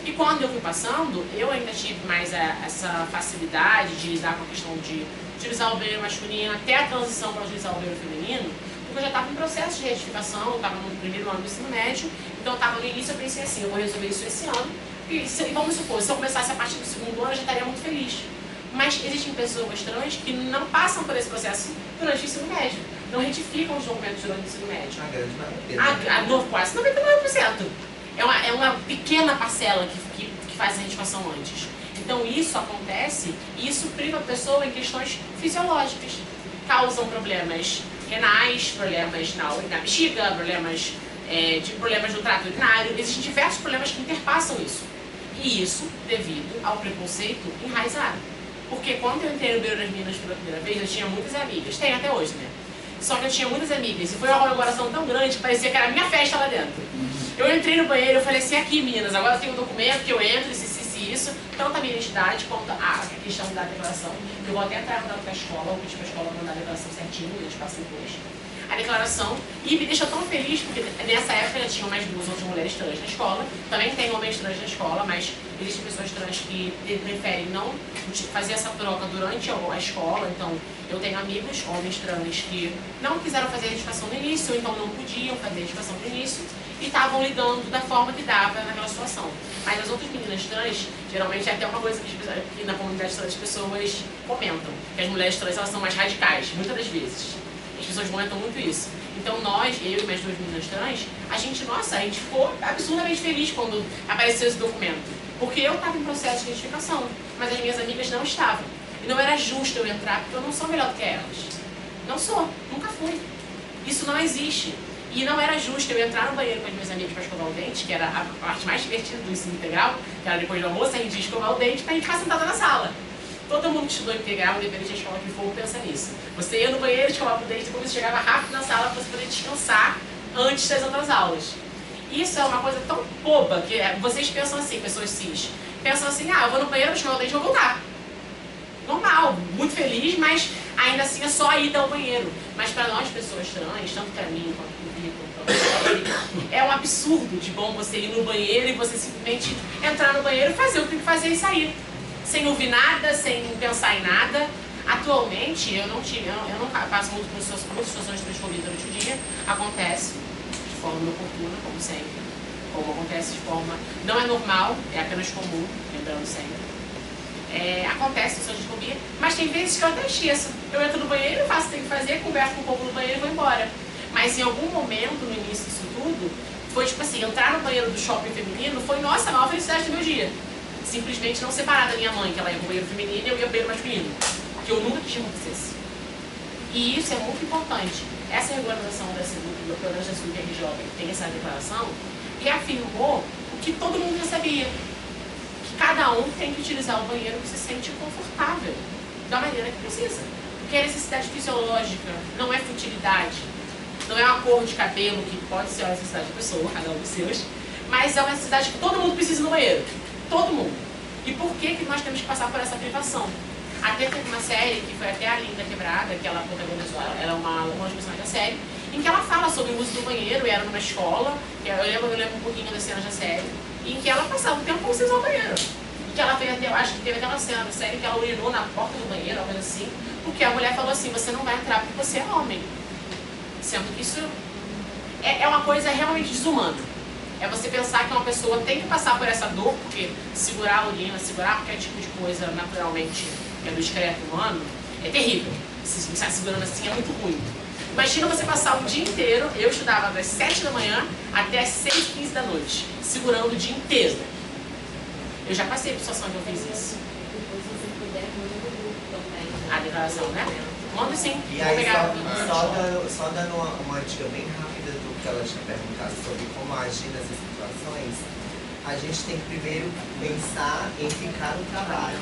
E quando eu fui passando, eu ainda tive mais essa facilidade de lidar com a questão de utilizar o banheiro masculino até a transição para utilizar o banheiro feminino, porque eu já estava em processo de retificação, eu estava no primeiro ano do ensino médio, então eu estava no início, eu pensei assim, eu vou resolver isso esse ano, e vamos supor, se eu começasse a partir do segundo ano, eu já estaria muito feliz. Mas existem pessoas trans que não passam por esse processo durante o ensino médio, não retificam os documentos durante o ensino médio. A grande maioria. Quase 99%. É uma pequena parcela que faz a retificação antes. Então isso acontece e isso priva a pessoa em questões fisiológicas. Causam problemas renais, problemas na bexiga, problemas do trato urinário. Existem diversos problemas que interpassam isso. E isso devido ao preconceito enraizado. Porque quando eu entrei no Banheiro das Meninas pela primeira vez, eu tinha muitas amigas. Tem até hoje, né? Só que eu tinha muitas amigas. E foi uma comemoração tão grande que parecia que era a minha festa lá dentro. Eu entrei no banheiro e falei assim, aqui meninas, agora eu tenho um documento que eu entro, isso, tanto a minha identidade quanto a questão da declaração. Eu vou até entrar com a escola, vou pedir para a escola mandar a declaração certinho, a gente passa depois. A declaração, e me deixou tão feliz, porque nessa época já tinham mais duas outras mulheres trans na escola, também tem homens trans na escola, mas existem pessoas trans que preferem não fazer essa troca durante a escola, então eu tenho amigos, homens trans, que não quiseram fazer a retificação no início, ou então não podiam fazer a retificação no início, e estavam lidando da forma que dava naquela situação. Mas as outras meninas trans, geralmente é até uma coisa que na comunidade trans as pessoas comentam, que as mulheres trans elas são mais radicais, muitas das vezes. As pessoas comentam muito isso. Então nós, eu e minhas duas meninas trans, a gente ficou absurdamente feliz quando apareceu esse documento. Porque eu estava em processo de identificação, mas as minhas amigas não estavam. E não era justo eu entrar, porque eu não sou melhor do que elas. Não sou, nunca fui. Isso não existe. E não era justo eu entrar no banheiro com as minhas amigas para escovar o dente, que era a parte mais divertida do ensino integral, que era depois do almoço, a gente ia escovar o dente para a gente ficar sentada na sala. Todo mundo que estudou integral, independente da escola que for, pensa nisso. Você ia no banheiro, escovava o dente, depois você chegava rápido na sala para você poder descansar antes das outras aulas. Isso é uma coisa tão boba que vocês pensam assim, pessoas cis, pensam assim, eu vou no banheiro, vou escovar o dente e vou voltar. Normal, muito feliz, mas ainda assim é só ir ao banheiro. Mas para nós, pessoas trans, tanto para mim quanto para o Vitor, é um absurdo de bom você ir no banheiro e você simplesmente entrar no banheiro e fazer o que tem que fazer e sair. Sem ouvir nada, sem pensar em nada. Atualmente, eu não passo muito por situações de transfobia durante o dia. Acontece de forma inoportuna, como sempre. Como acontece de forma... Não é normal, é apenas comum, lembrando sempre. Acontece situações de transfobia, mas tem vezes que eu até esqueço. Eu entro no banheiro, faço o que tem que fazer, converso com o povo no banheiro e vou embora. Mas em algum momento, no início disso tudo, foi tipo assim, entrar no banheiro do shopping feminino foi, nossa, a maior felicidade do meu dia. Simplesmente não separar da minha mãe, que ela ia pro banheiro feminino e eu ia pro banheiro masculino. Que eu nunca quis que acontecesse. E isso é muito importante. Essa regulamentação da SEDUC, pelo menos da SEDUC Jovem, tem essa declaração, reafirmou o que todo mundo já sabia. Que cada um tem que utilizar o banheiro que se sente confortável, da maneira que precisa. Porque é necessidade fisiológica, não é futilidade. Não é uma cor de cabelo, que pode ser uma necessidade da pessoa, cada um dos seus, mas é uma necessidade que todo mundo precisa no banheiro. Todo mundo. E por que nós temos que passar por essa privação? Até teve uma série, que foi até a Linda Quebrada, que ela protagonizou, ela é uma dos personagens da série, em que ela fala sobre o uso do banheiro, e era numa escola, que eu lembro um pouquinho das cenas da série, em que ela passava o tempo como se usar o banheiro. E que ela fez até, eu acho que teve até uma cena da série que ela urinou na porta do banheiro, algo assim, porque a mulher falou assim, você não vai entrar porque você é homem. Sendo que isso é uma coisa realmente desumana. É você pensar que uma pessoa tem que passar por essa dor, porque segurar a urina, segurar qualquer tipo de coisa naturalmente, que é do excreto humano, é terrível. Se estar segurando assim é muito ruim. Imagina você passar o dia inteiro, eu estudava das 7 da manhã até as 6h15 da noite, segurando o dia inteiro. Eu já passei por situação que eu fiz isso. Depois, se você puder, manda no grupo também. A declaração, né? Manda sim. E Vou aí, pegar. só dando uma dica bem rápida do que ela tinha perguntado sobre como agir nessas situações, a gente tem que primeiro pensar em ficar no trabalho.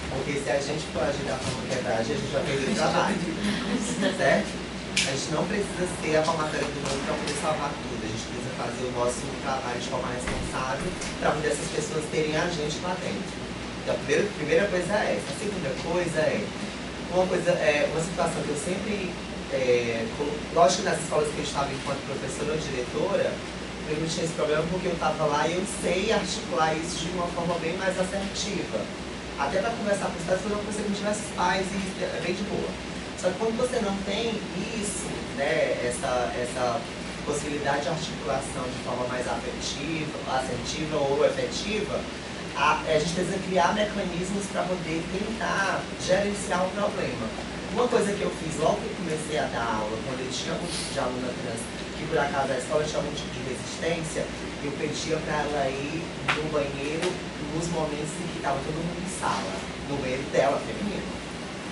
Porque se a gente for agir da forma que é pra agir, a gente vai perder o trabalho. Certo? A gente não precisa ser a palmatória do mundo para poder salvar tudo. A gente precisa fazer o nosso trabalho de forma responsável para poder essas pessoas terem a gente lá dentro. Então, a primeira coisa é essa. A segunda coisa uma situação que eu sempre, lógico que nas escolas que eu estava enquanto professora ou diretora, eu não tinha esse problema porque eu estava lá e eu sei articular isso de uma forma bem mais assertiva. Até para conversar com os pais, eu conversei com diversos pais e é bem de boa. Só que quando você não tem isso, né, essa possibilidade de articulação de forma mais afetiva, assertiva ou efetiva, a gente precisa criar mecanismos para poder tentar gerenciar o problema. Uma coisa que eu fiz logo que eu comecei a dar aula, quando eu tinha algum tipo de aluna trans, que por acaso a escola tinha algum tipo de resistência, eu pedia para ela ir no banheiro nos momentos em que estava todo mundo em sala, no banheiro dela, feminino.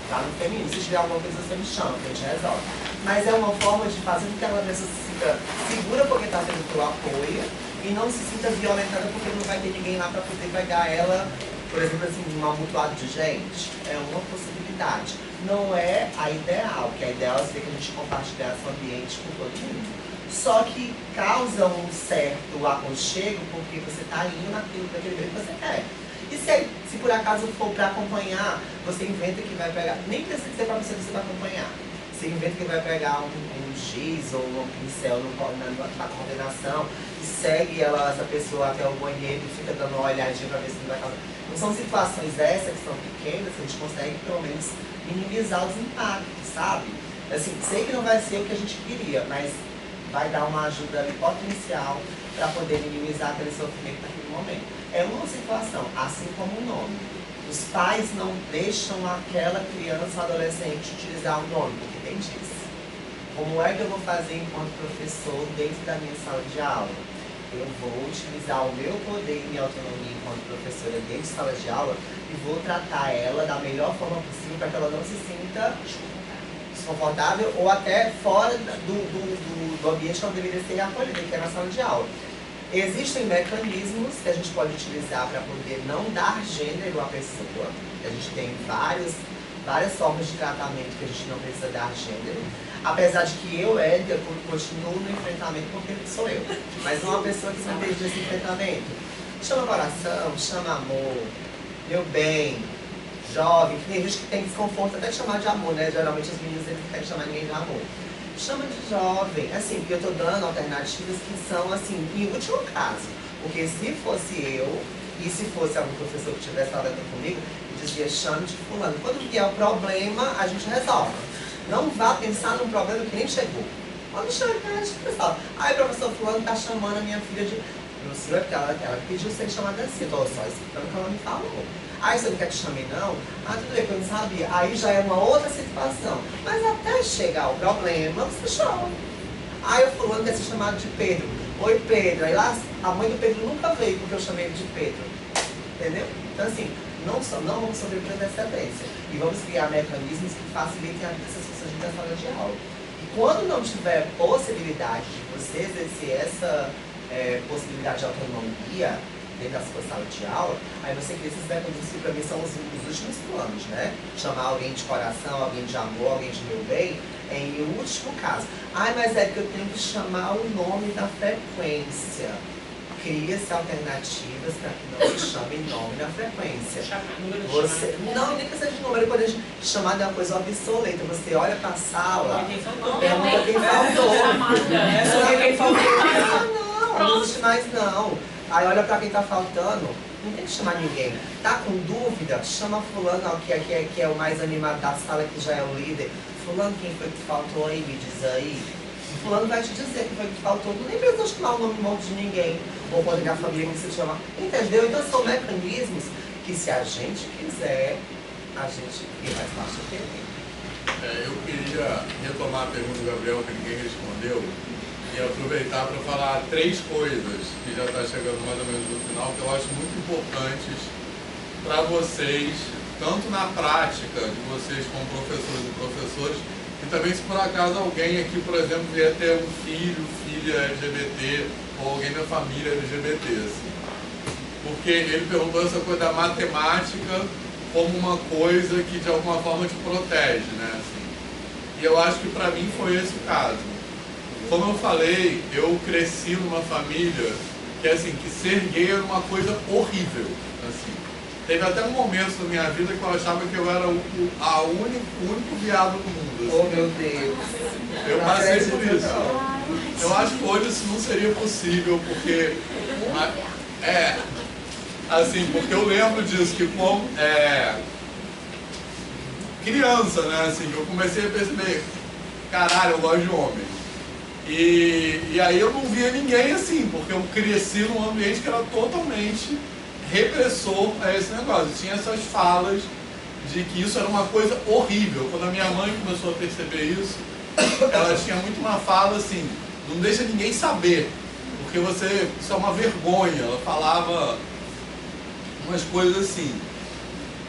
Tá no feminino, se tiver alguma coisa você me chama, que a gente resolve. Mas é uma forma de fazer com que ela se sinta segura porque está tendo o apoio e não se sinta violentada porque não vai ter ninguém lá para poder pegar ela, por exemplo, assim, num amontoado de gente. É uma possibilidade. Não é a ideal, porque a ideal seria que a gente compartilhasse o ambiente com todo mundo. Só que causa um certo aconchego porque você está indo naquele meio que você quer. E se por acaso for para acompanhar, você inventa que vai pegar, nem precisa ser para você vai acompanhar. Você inventa que vai pegar um giz ou um pincel na coordenação e segue essa pessoa até o banheiro e fica dando uma olhadinha para ver se não vai causar. Não são situações essas que são pequenas, a gente consegue pelo menos minimizar os impactos, sabe? Assim, sei que não vai ser o que a gente queria, mas vai dar uma ajuda ali potencial para poder minimizar aquele sofrimento naquele momento. É uma situação, assim como o nome. Os pais não deixam aquela criança ou adolescente utilizar o nome, porque tem disso. Como é que eu vou fazer enquanto professor dentro da minha sala de aula? Eu vou utilizar o meu poder e minha autonomia enquanto professora dentro de sala de aula e vou tratar ela da melhor forma possível para que ela não se sinta desconfortável ou até fora do ambiente que ela deveria ser acolhida, que é na sala de aula. Existem mecanismos que a gente pode utilizar para poder não dar gênero à pessoa. A gente tem várias formas de tratamento que a gente não precisa dar gênero. Apesar de que eu, Éder, continuo no enfrentamento porque sou eu. Mas não é uma pessoa que não esteja nesse enfrentamento. Chama coração, chama amor, meu bem, jovem, que tem gente que tem desconforto até de chamar de amor, né? Geralmente as meninas não querem chamar ninguém de amor. Chama de jovem, assim, porque eu tô dando alternativas que são, assim, em último caso. Porque se fosse eu, e se fosse algum professor que estivesse falando comigo, eu dizia, chame de fulano. Quando vier o problema, a gente resolve. Não vá pensar num problema que nem chegou. Quando chegar, a gente resolve. Aí o professor fulano tá chamando a minha filha de... Não sei, porque ela pediu ser chamada assim, eu tô só escutando o que ela me falou. Aí você não quer te chamar não? Ah, tudo bem, que eu não sabia. Aí já é uma outra situação. Mas até chegar o problema, você chama. Aí o fulano quer ser chamado de Pedro. Oi, Pedro. Aí lá, a mãe do Pedro nunca veio porque eu chamei ele de Pedro. Entendeu? Então assim, não vamos sobreviver com antecedência. E vamos criar mecanismos que facilitem essas funções da sala de aula. E quando não tiver possibilidade de você exercer essa possibilidade de autonomia dentro da sua sala de aula, aí você cria esses mecanismos que para mim são os últimos planos, né? Chamar alguém de coração, alguém de amor, alguém de meu bem, em último caso. Ai, mas é que eu tenho que chamar o nome da frequência. Cria-se alternativas para que não se chame nome da frequência. Você, não, nem precisa de número, pode chamar de uma coisa obsoleta. Você olha para a sala, pergunta quem faltou. Não existe mais não. Aí olha pra quem tá faltando, não tem que chamar ninguém. Tá com dúvida? Chama fulano, que é o mais animado da sala, que já é o líder. Fulano, quem foi que faltou aí? Me diz aí. Fulano vai te dizer quem foi que faltou. Não nem precisa chamar o nome morto de ninguém. Ou pode ligar a família que você chama. Entendeu? Então são mecanismos que, se a gente quiser, a gente faz parte do tempo. Eu queria retomar a pergunta do Gabriel, que ninguém respondeu, e aproveitar para falar 3 coisas que já está chegando mais ou menos no final, que eu acho muito importantes para vocês, tanto na prática de vocês como professores e professores, e também se por acaso alguém aqui, por exemplo, vier ter um filho, filha LGBT, ou alguém da família LGBT, assim. Porque ele perguntou essa coisa da matemática como uma coisa que de alguma forma te protege, né? Assim. E eu acho que para mim foi esse o caso. Como eu falei, eu cresci numa família que, assim, que ser gay era uma coisa horrível, assim. Teve até um momento na minha vida que eu achava que eu era o único viado do mundo, assim. Oh, meu Deus. Eu passei por isso. Eu acho que hoje isso não seria possível, porque... assim, porque eu lembro disso, que como criança, né, assim, eu comecei a perceber, caralho, eu gosto de homem. E aí eu não via ninguém assim, porque eu cresci num ambiente que era totalmente repressor a esse negócio. Tinha essas falas de que isso era uma coisa horrível. Quando a minha mãe começou a perceber isso, ela tinha muito uma fala assim, não deixa ninguém saber, porque isso é uma vergonha. Ela falava umas coisas assim.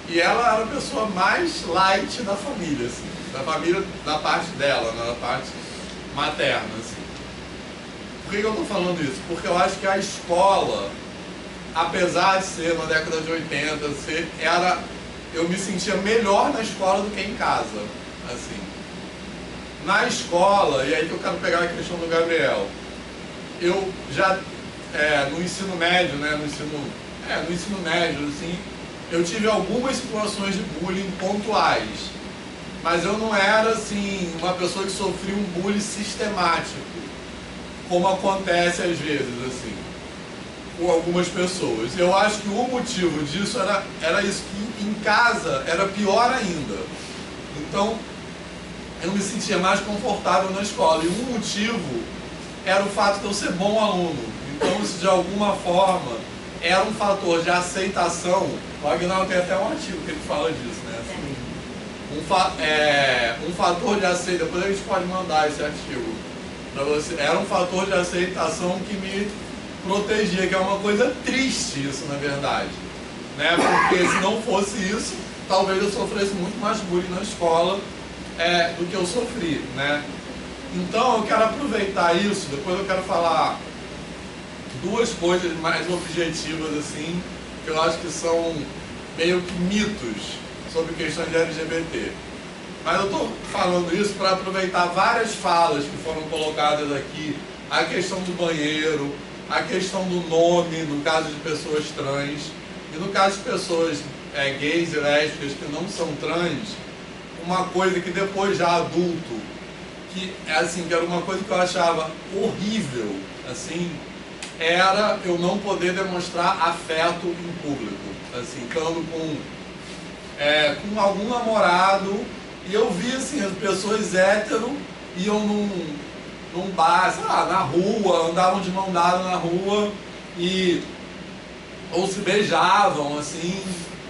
E ela era a pessoa mais light da família, assim, da família da parte dela, né, da parte materna, assim. Por que eu estou falando isso? Porque eu acho que a escola, apesar de ser na década de 80, eu me sentia melhor na escola do que em casa, assim. Na escola, e aí que eu quero pegar a questão do Gabriel, eu já, no ensino médio, né, no ensino médio, assim, eu tive algumas situações de bullying pontuais, mas eu não era, assim, uma pessoa que sofria um bullying sistemático, como acontece às vezes, assim, com algumas pessoas. Eu acho que o motivo disso era isso, que em casa era pior ainda. Então, eu me sentia mais confortável na escola. E um motivo era o fato de eu ser bom aluno. Então, isso de alguma forma era um fator de aceitação. O Agnaldo tem até um artigo que ele fala disso, né? Assim, um fator de aceitação. Depois a gente pode mandar esse artigo para você. Era um fator de aceitação que me protegia, que é uma coisa triste isso, na verdade, né? Porque se não fosse isso, talvez eu sofresse muito mais bullying na escola do que eu sofri, né? Então eu quero aproveitar isso. Depois eu quero falar duas coisas mais objetivas, assim, que eu acho que são meio que mitos sobre questões de LGBT. Mas eu estou falando isso para aproveitar várias falas que foram colocadas aqui, a questão do banheiro, a questão do nome, no caso de pessoas trans, e no caso de pessoas gays e lésbicas que não são trans, uma coisa que depois já adulto, que era uma coisa que eu achava horrível, assim, era eu não poder demonstrar afeto em público, assim, estando com algum namorado, e eu via assim, as pessoas hétero iam num bar, sei lá, na rua, andavam de mão dada na rua, ou se beijavam, assim,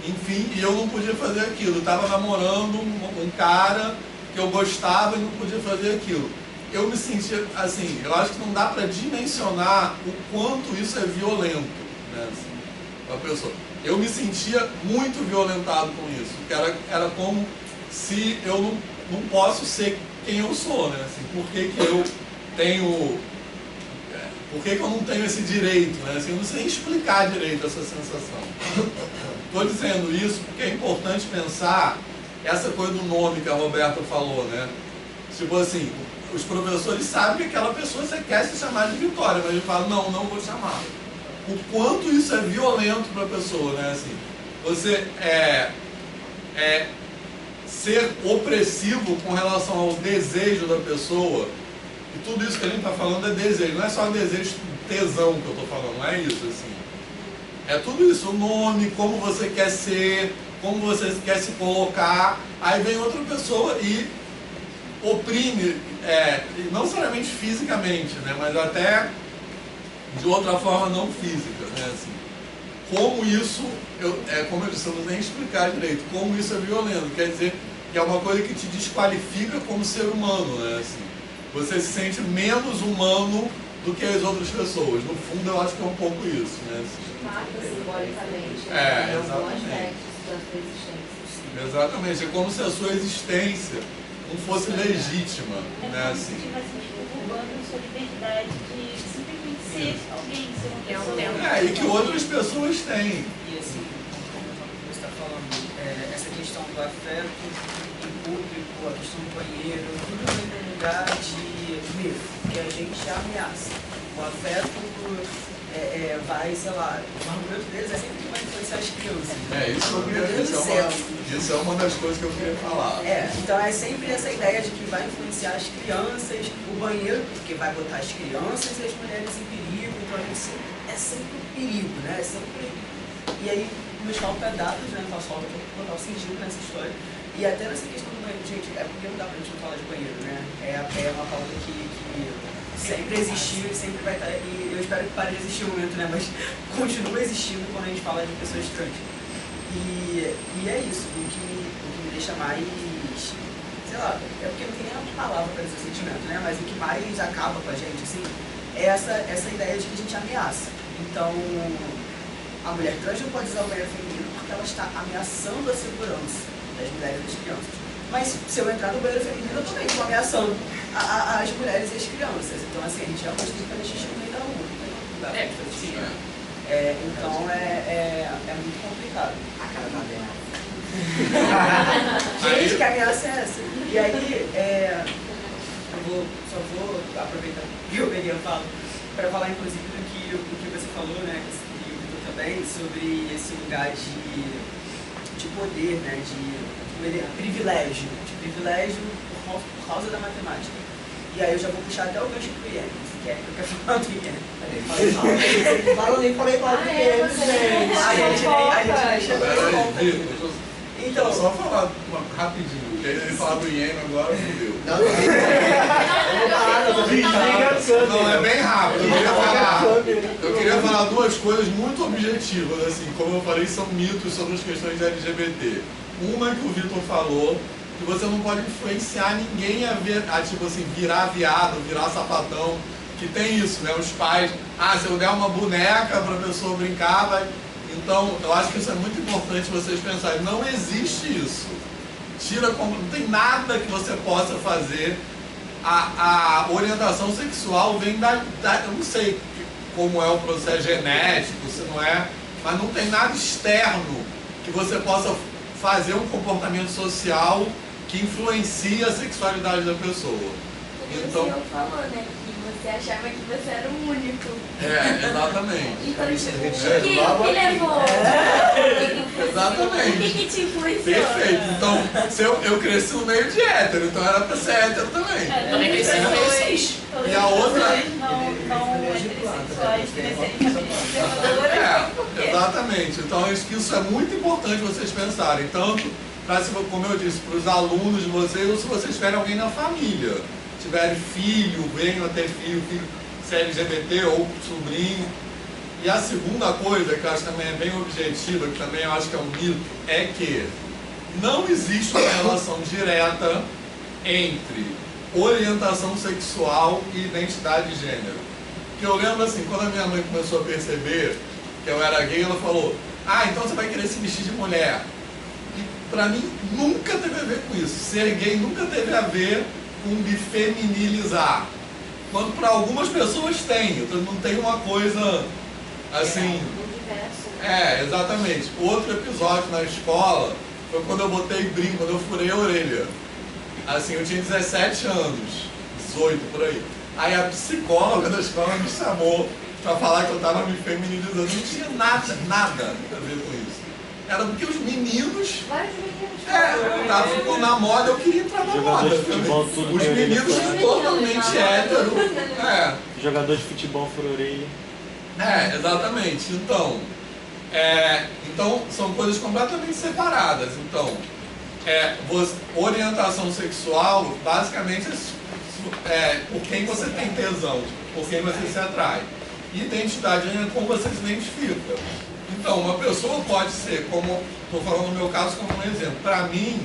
enfim, e eu não podia fazer aquilo. Eu estava namorando um cara que eu gostava e não podia fazer aquilo. Eu me sentia, assim, eu acho que não dá para dimensionar o quanto isso é violento, né, assim, pra pessoa. Eu me sentia muito violentado com isso, que era como se eu não posso ser quem eu sou, né, assim, por que eu tenho... Por que eu não tenho esse direito, né, assim, eu não sei explicar direito essa sensação. Estou dizendo isso porque é importante pensar essa coisa do nome que a Roberta falou, né? Tipo assim, os professores sabem que aquela pessoa você quer se chamar de Vitória, mas ele fala, não vou chamar. O quanto isso é violento para a pessoa, né? Assim, você ser opressivo com relação ao desejo da pessoa, e tudo isso que a gente está falando é desejo, não é só desejo, tesão que eu estou falando, não é isso, assim. É tudo isso, o nome, como você quer ser, como você quer se colocar, aí vem outra pessoa e oprime, não necessariamente fisicamente, né, mas até de outra forma não física, né, assim. Como isso, como eu disse, eu não nem explicar direito, como isso é violento, quer dizer que é uma coisa que te desqualifica como ser humano, né, assim. Você se sente menos humano do que as outras pessoas. No fundo, eu acho que é um pouco isso, né, assim. Mata simbolicamente, exatamente. Algum aspecto da sua existência. Exatamente, é como se a sua existência não fosse legítima, né, assim. Tipo assim, roubando sua liberdade de simplesmente ser alguém, ser uma pessoa. E que outras pessoas têm. E assim, como você está falando, essa questão do afeto em público, a questão do banheiro, tudo vem de um lugar de medo, que a gente ameaça. o afeto vai, sei lá, o argumento deles é sempre que vai influenciar as crianças. Isso eu Meu Deus do céu. isso é uma das coisas que eu queria falar. Então é sempre essa ideia de que vai influenciar as crianças, o banheiro, porque vai botar as crianças e as mulheres em perigo, então é sempre um perigo, né? É sempre... E aí, meus cálculos é dados, né? Faço falta total sentido nessa história. E até nessa questão do banheiro, gente, é porque não dá pra gente não falar de banheiro, né? É uma pauta que sempre existiu e sempre vai estar, e eu espero que pare de existir um momento, né? Mas continua existindo quando a gente fala de pessoas trans. E é isso, o que me deixa mais, sei lá, é porque não tem nenhuma palavra para esse sentimento, né? Mas o que mais acaba com a gente, assim, é essa ideia de que a gente ameaça. Então, a mulher trans não pode usar o banheiro feminino porque ela está ameaçando a segurança das mulheres e das crianças. Mas se eu entrar no banheiro feminino, eu também estou ameaçando as mulheres e as crianças. Então, assim, a gente realmente tem que fazer xixi no meio da rua. Não tem lugar pra fazer xixi. Então, é muito complicado. A cara da ameaça. Gente, que ameaça é essa? E aí, só vou aproveitar que eu peguei a fala para falar, inclusive, do que você falou, né, e o Vitor também, sobre esse lugar de poder, né, de privilégio por causa da matemática. E aí eu já vou puxar até o gancho pro Ian, se quer, eu quero falar do Ian. Fala nem falei mal do Ian, gente. A gente nem chegou nesse ponto. Então, só falar rapidinho, porque ele falar do Ian agora, fudeu. Não, é bem rápido. Eu queria falar duas coisas muito objetivas, assim, como eu falei, são mitos sobre as questões de LGBT. Uma que o Vitor falou, que você não pode influenciar ninguém a tipo assim, virar viado, virar sapatão, que tem isso, né? Os pais, se eu der uma boneca pra pessoa brincar, vai... Então, eu acho que isso é muito importante vocês pensarem, não existe isso. Não tem nada que você possa fazer. A orientação sexual vem eu não sei como é o processo genético, se não é, mas não tem nada externo que você possa fazer um comportamento social que influencia a sexualidade da pessoa. Então, o senhor falou, né, que você achava que você era o único. Exatamente. Então, o que levou? Exatamente. O que te influenciou? Perfeito. Então, eu cresci no meio de hétero, então era pra ser hétero também. Também cresci no meio cis. E a outra... Não heterossexuais crescerem em famílias conservadoras. Exatamente. Então, acho que isso é muito importante vocês pensarem. Tanto, como eu disse, para os alunos de vocês, ou se vocês tiverem alguém na família. Tiverem filho, venham a ter filho se é LGBT ou sobrinho. E a segunda coisa, que eu acho que também é bem objetiva, que também eu acho que é um mito, é que não existe uma relação direta entre orientação sexual e identidade de gênero. Porque eu lembro assim, quando a minha mãe começou a perceber que eu era gay, ela falou, então você vai querer se vestir de mulher. E pra mim nunca teve a ver com isso. Ser gay nunca teve a ver com me feminilizar. Quando para algumas pessoas tem, então não tem uma coisa assim... exatamente. Outro episódio na escola foi quando eu botei brinco, quando eu furei a orelha. Assim, eu tinha 17 anos, 18 por aí. Aí a psicóloga da escola me chamou para falar que eu estava me feminilizando. Não tinha nada a ver com isso. Era porque os meninos... ficou na moda, eu queria entrar na moda. Os meninos totalmente héteros. Jogador de futebol por orelha. Exatamente. Então, são coisas completamente separadas. Então, orientação sexual, basicamente, por quem você tem tesão, por quem você se atrai. Identidade é como você se identifica. Então, uma pessoa pode ser, como estou falando no meu caso como um exemplo, para mim,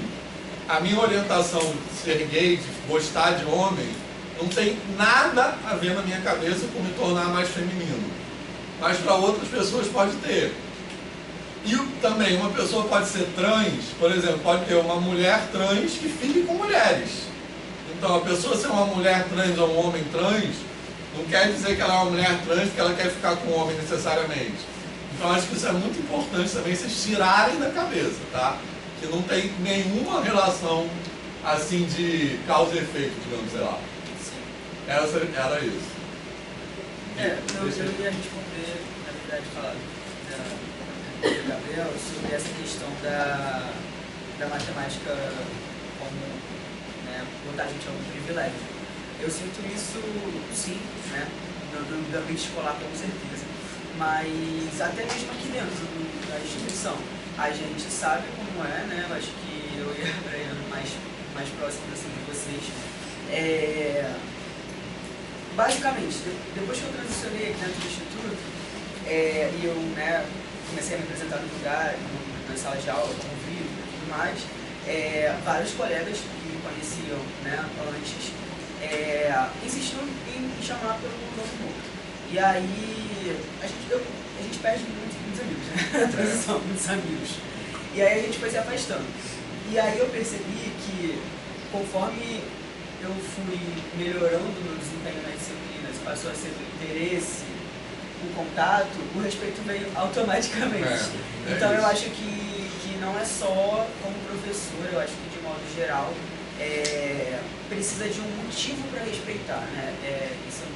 a minha orientação de ser gay, de gostar de homem, não tem nada a ver na minha cabeça com me tornar mais feminino. Mas para outras pessoas pode ter. E também, uma pessoa pode ser trans, por exemplo, pode ter uma mulher trans que fique com mulheres. Então, a pessoa ser uma mulher trans ou um homem trans, não quer dizer que ela é uma mulher trans porque ela quer ficar com um homem necessariamente. Então, acho que isso é muito importante também vocês tirarem da cabeça, tá? Que não tem nenhuma relação, assim, de causa e efeito, digamos, sei lá. Era isso. Eu ia responder, na verdade, falar do Gabriel sobre essa questão da matemática como, né, botar a gente a um privilégio. Eu sinto isso, sim, né, no ambiente escolar, com certeza, mas até mesmo aqui dentro da instituição, a gente sabe como é, né, eu acho que eu e a Braiana mais próximos assim, de vocês. Basicamente, depois que eu transicionei aqui dentro do Instituto, e eu, né, comecei a me apresentar no lugar, nas salas de aula, convívio e tudo mais, vários colegas que me conheciam, né, antes, insistiram em me chamar pelo nome morto. E aí, a gente perde muitos amigos, né, na transição, muitos amigos. E aí a gente foi se afastando. E aí eu percebi que, conforme eu fui melhorando meu desempenho nas disciplinas, passou a ser do interesse, o contato, o respeito veio automaticamente. Então eu acho que não é só como professor, eu acho que de modo geral precisa de um motivo para respeitar, né? Isso é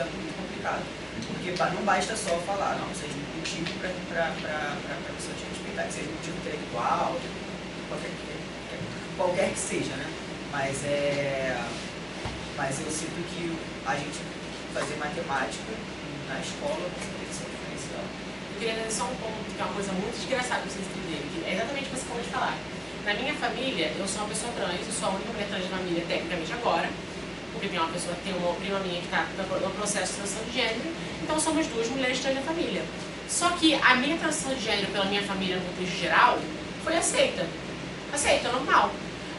muito complicado. Porque não basta só falar, não, seja um motivo para a pessoa te respeitar, que seja um motivo intelectual, qualquer que seja, né? Mas eu sinto que a gente fazer matemática na escola tem que ser um diferencial. Eu queria dizer só um ponto, que é uma coisa muito desgraçada para vocês entenderem, que é exatamente o que você acabou de falar. Na minha família, eu sou uma pessoa trans, eu sou a única mulher trans da família, tecnicamente agora, porque tem uma prima minha que está no processo de transição de gênero, então somos duas mulheres trans da família. Só que a minha transição de gênero pela minha família, no contexto geral, foi aceita. Aceita, normal.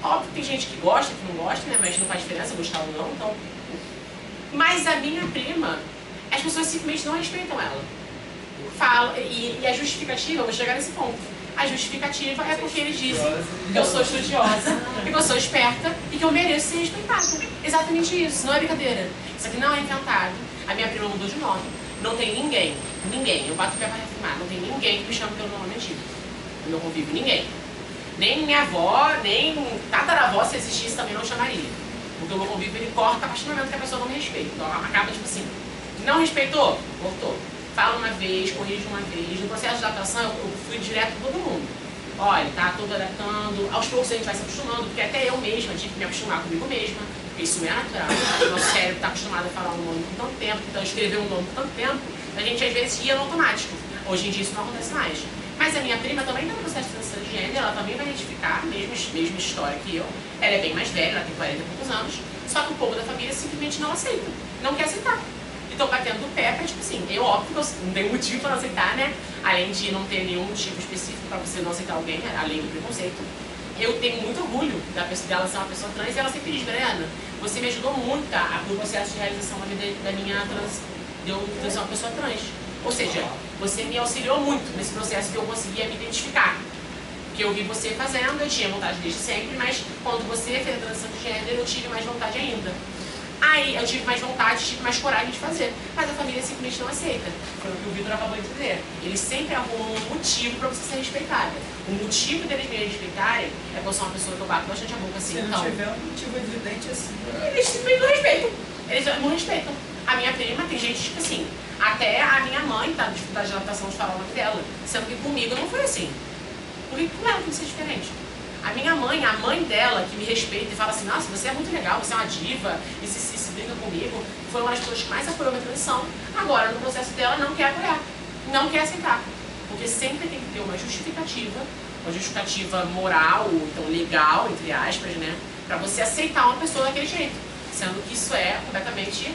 Óbvio que tem gente que gosta, que não gosta, né? Mas não faz diferença gostar ou não, então... Mas a minha prima, as pessoas simplesmente não respeitam ela. Fala, e a justificativa, eu vou chegar nesse ponto. A justificativa é porque eles dizem que eu sou estudiosa, que eu sou esperta e que eu mereço ser respeitada. Exatamente isso, não é brincadeira. Isso aqui não é inventado. A minha prima mudou de nome. Não tem ninguém, eu bato o pé para reafirmar, não tem ninguém que me chame pelo nome antigo. No meu convívio, ninguém. Nem minha avó, nem tataravó, se existisse, também não chamaria. Porque o meu convívio, ele corta a partir do momento que a pessoa não me respeita. Então acaba tipo assim, não respeitou? Voltou. Fala uma vez, corrige uma vez. No processo de adaptação, eu fui direto com todo mundo. Olha, tá todo adaptando, aos poucos a gente vai se acostumando, porque até eu mesma tive que me acostumar comigo mesma, porque isso é natural. O nosso cérebro está acostumado a falar um nome por tanto tempo, então escrever um nome por tanto tempo, a gente às vezes ia no automático. Hoje em dia isso não acontece mais. Mas a minha prima também está no processo de transição de gênero, ela também vai identificar, mesma história que eu. Ela é bem mais velha, ela tem 40 e poucos anos, só que o povo da família simplesmente não aceita, não quer aceitar. Então batendo o pé, tipo assim, eu óbvio que eu não tenho motivo para não aceitar, né? Além de não ter nenhum motivo específico para você não aceitar alguém, além do preconceito. Eu tenho muito orgulho dela ser uma pessoa trans e ela sempre diz, Brena, você me ajudou muito no processo de realização da minha de eu ser uma pessoa trans. Ou seja, você me auxiliou muito nesse processo que eu conseguia me identificar. Porque eu vi você fazendo, eu tinha vontade desde sempre, mas quando você fez a transição de gênero, eu tive mais vontade ainda. Aí eu tive mais vontade, tive mais coragem de fazer. Mas a família simplesmente não aceita. Foi o que o Vitor acabou de dizer. Eles sempre arrumam um motivo para você ser respeitada. O motivo deles me respeitarem é porque eu sou uma pessoa que eu bato bastante a boca assim. Se não tiver um motivo evidente assim. Eles simplesmente não respeitam. Eles não respeitam. A minha prima tem gente, tipo assim, até a minha mãe tá com dificuldade de adaptação de falar o nome dela. Sendo que comigo não foi assim. Porque com ela tem que ser diferente. A minha mãe, a mãe dela, que me respeita e fala assim, nossa, você é muito legal, você é uma diva, e se brinca comigo, foi uma das pessoas que mais apoiou a minha transição. Agora, no processo dela, não quer apoiar, não quer aceitar. Porque sempre tem que ter uma justificativa moral, então legal, entre aspas, né, pra você aceitar uma pessoa daquele jeito. Sendo que isso é completamente